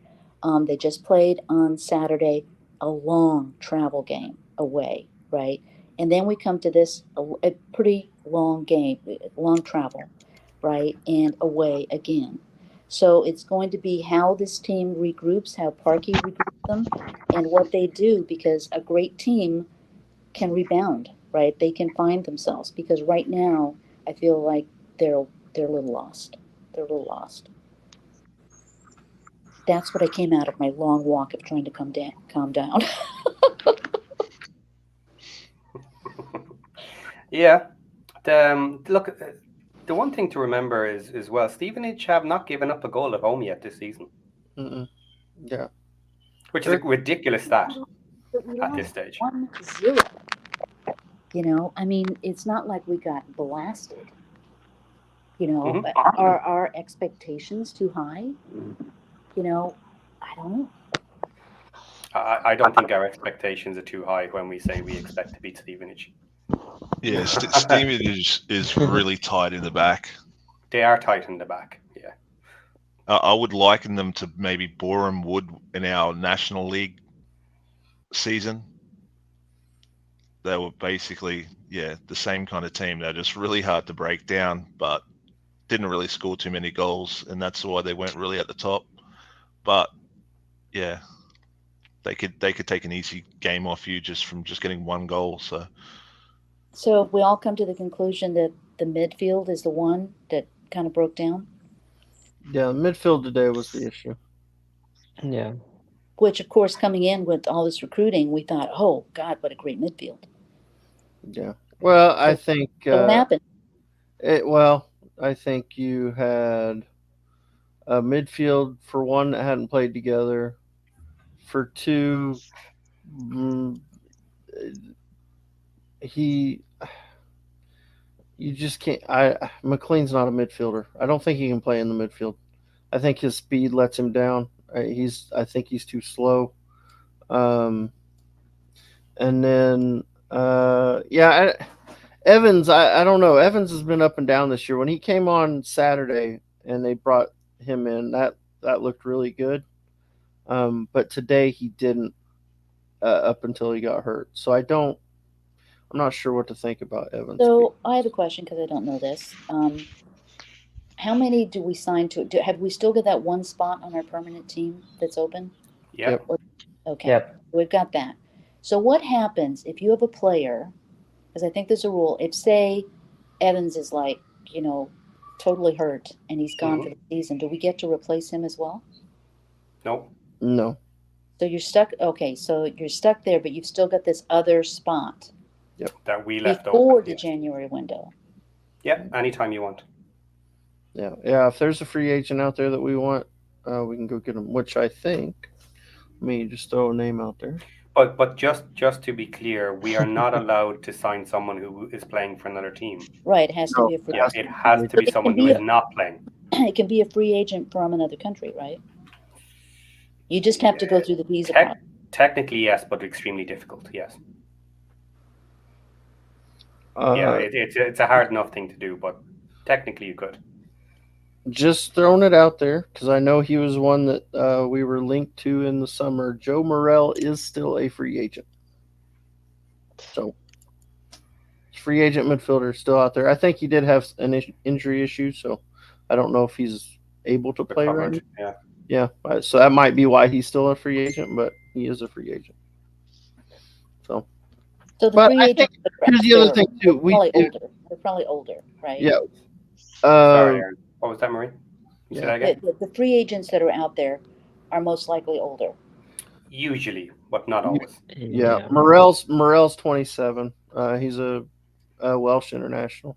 they just played on Saturday a long travel game away, right? And then we come to this, a pretty long game, long travel, right? And away again. So it's going to be how this team regroups, how Parkey regroups them, and what they do, because a great team can rebound, right? They can find themselves, because right now I feel like they're a little lost. They're a little lost. That's what I came out of my long walk of trying to calm down. Yeah. Look, the one thing to remember is, as well, Stevenage have not given up a goal at home yet this season. Yeah. Which is a ridiculous stat at this stage. 1-0. I mean, it's not like we got blasted. Are our expectations too high? I don't know. I don't think our expectations are too high when we say we expect to beat Stevenage. Yeah, Stevenage is really tight in the back. They are tight in the back. Yeah. I would liken them to maybe Boreham Wood in our National League season. They were basically, the same kind of team. They're just really hard to break down, but didn't really score too many goals, and that's why they weren't really at the top. But yeah, they could take an easy game off you just from just getting one goal. So we all come to the conclusion that the midfield is the one that kind of broke down. Yeah, midfield today was the issue. Yeah. Which, of course, coming in with all this recruiting, we thought, oh, God, what a great midfield. Yeah. Well, I think... So what happened? I think you had a midfield, for one, that hadn't played together. For two, you just can't... McLean's not a midfielder. I don't think he can play in the midfield. I think his speed lets him down. I think he's too slow. And then, Evans, I don't know. Evans has been up and down this year. When he came on Saturday and they brought him in, that looked really good. But today he didn't up until he got hurt. So I'm not sure what to think about Evans. So I have a question because I don't know this. How many do we sign to? Have we still got that one spot on our permanent team that's open? Yep. Okay. Yep. We've got that. So what happens if you have a player, because I think there's a rule, if say Evans is like, totally hurt and he's gone for the season, do we get to replace him as well? No. No. So you're stuck. Okay. So you're stuck there, but you've still got this other spot. Yep. That we left before open. the January window. Yep. Anytime you want. Yeah. Yeah. If there's a free agent out there that we want, we can go get him, which I think. Let me just throw a name out there. But just to be clear, we are not allowed to sign someone who is playing for another team. Right, it has to be a free agent. It has to be someone who is not playing. It can be a free agent from another country, right? You just have to go through the visa process. Technically, yes, but extremely difficult, yes. It's a hard enough thing to do, but technically you could. Just throwing it out there because I know he was one that we were linked to in the summer. Joe Morrell is still a free agent. So, free agent midfielder still out there. I think he did have an injury issue, so I don't know if he's able to play right now. Yeah. So that might be why he's still a free agent, but he is a free agent. So the free agent. Here's the other thing too. They're probably older, right? Yeah. Sorry, Aaron. What was that, Marie? Say that again? The free agents that are out there are most likely older. Usually, but not always. Yeah. Morrell's 27. He's a Welsh international.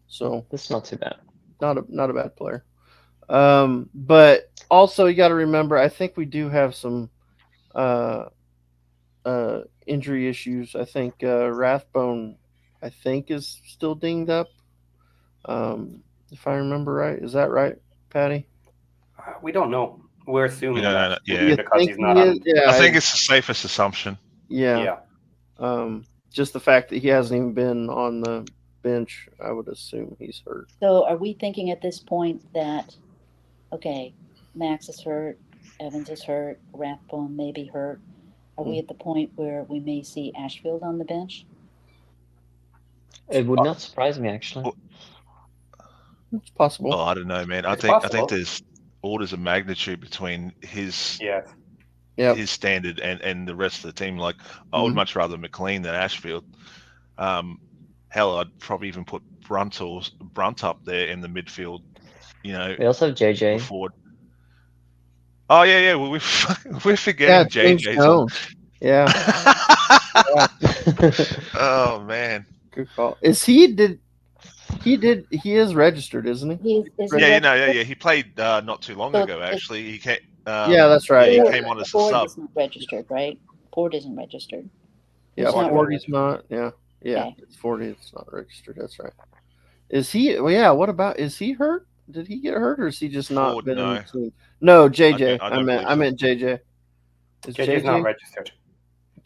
So that's not too bad. Not a bad player. But also you got to remember, I think we do have some injury issues. I think Rathbone, is still dinged up. If I remember right, is that right, Patty? We don't know. We're assuming that. Yeah, because he's not on. I think it's the safest assumption. Yeah. Just the fact that he hasn't even been on the bench, I would assume he's hurt. So are we thinking at this point that, okay, Max is hurt, Evans is hurt, Rathbone may be hurt. Are we at the point where we may see Ashfield on the bench? It would not surprise me, actually. It's possible. Oh, I don't know, man. I think there's orders of magnitude between his standard and the rest of the team. Like, I would much rather McLean than Ashfield. Hell, I'd probably even put Brunt up there in the midfield. We also have JJ. Forward. Oh yeah. Well, we're forgetting JJ. Yeah. Oh man. Good call. He is registered, isn't he? He played not too long ago. Actually, he came. That's right. He came on as a Ford sub. Is not registered, right? Ford isn't registered. Yeah, Fordy's not. Yeah. Okay. It's 40. It's not registered. That's right. Is he? Well, yeah. What about? Is he hurt? Did he get hurt, or is he just not been in the team? No, JJ. I meant JJ. Is JJ's not registered.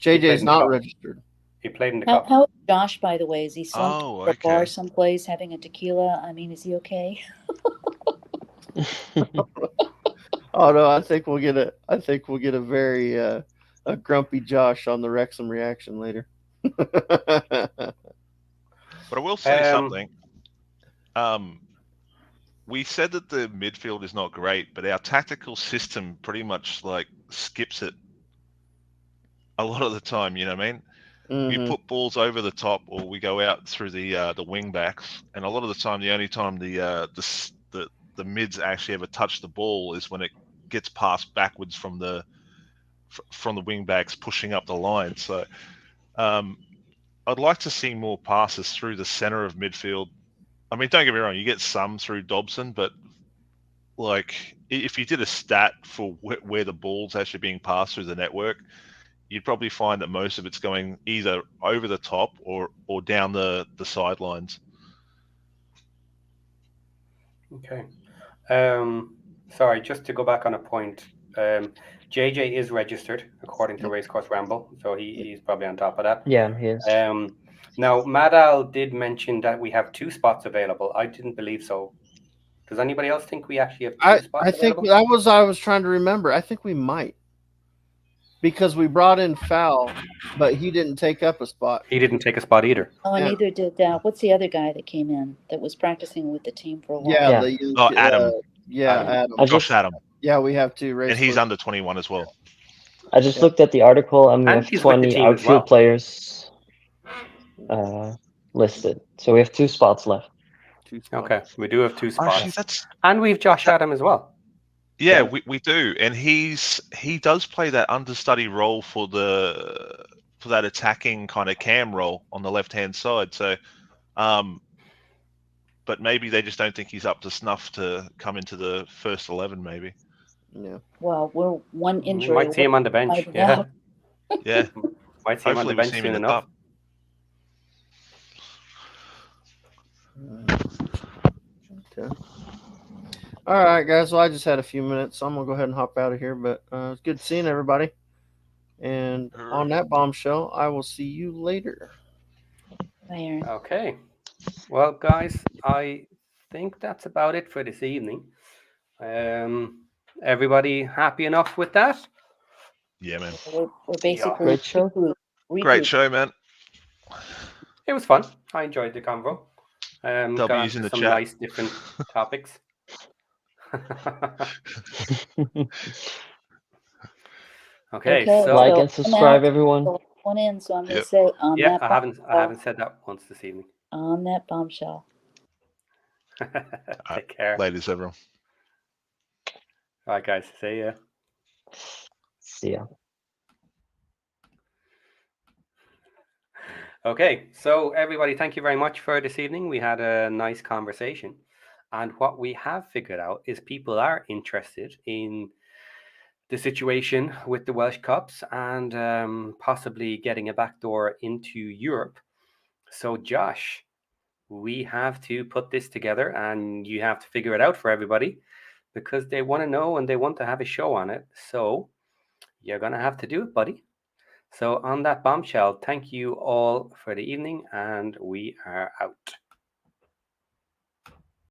JJ's in the not cup. registered. He played in the How, cup. how is Josh, by the way? Is he slumped Oh, at a bar okay. someplace having a tequila? I mean, is he okay? Oh no, I think we'll get a very a grumpy Josh on the Wrexham reaction later. But I will say Um, something. We said that the midfield is not great, but our tactical system pretty much like skips it a lot of the time. You know what I mean? We Mhm. put balls over the top, or we go out through the wing backs, and a lot of the time, the only time the mids actually ever touch the ball is when it gets passed backwards from the wing backs pushing up the line. So I'd like to see more passes through the center of midfield. I mean, don't get me wrong, you get some through Dobson, but like if you did a stat for where the ball's actually being passed through the network, you'd probably find that most of it's going either over the top or down the sidelines. Okay. Sorry, just to go back on a point. JJ is registered according to Racecourse Ramble, so he's probably on top of that. Yeah, he is. Now, Madal did mention that we have 2 spots available. I didn't believe so. Does anybody else think we actually have 2 spots I think available? I was trying to remember. I think we might, because we brought in Fowl, but he didn't take up a spot. He didn't take a spot either. Oh, and Yeah. neither did what's the other guy that came in that was practicing with the team for a while? Yeah, Yeah. Adam. Adam. Josh Adam. Yeah, we have 2 race. And he's under 21 as well. I just looked at the article, and we And have he's with the 20 team as outfield well. players listed. So we have 2 spots left. 2 spots. Okay, we do have 2 spots. Actually, and we've Josh Adam as well. Yeah, we do, and he does play that understudy role for that attacking kind of cam role on the left hand side. So, but maybe they just don't think he's up to snuff to come into the first 11. Maybe. Yeah. Well, we're one We injury. might see him on the bench. away. Yeah, Yeah. might see him on the Hopefully we bench see him soon in the enough. cup. Okay. All right, guys. Well, I just had a few minutes, so I'm gonna go ahead and hop out of here. But it's good seeing everybody. And on that bombshell, I will see you later. Bye, Aaron. Okay. Well, guys, I think that's about it for this evening. Everybody happy enough with that? Yeah, man. We're basically Great show. Great show, man. It was fun. I enjoyed the convo. Got W's in onto the some chat. nice different topics. Okay, so like and subscribe, everyone. One in, so I'm going to say on yeah, that. I haven't said that once this evening. On that bombshell. Take care. Ladies, everyone. All right, guys. See ya. See ya. Okay, so everybody, thank you very much for this evening. We had a nice conversation. And what we have figured out is people are interested in the situation with the Welsh Cups and possibly getting a backdoor into Europe. So, Josh, we have to put this together and you have to figure it out for everybody because they want to know and they want to have a show on it. So, you're going to have to do it, buddy. So, on that bombshell, thank you all for the evening and we are out.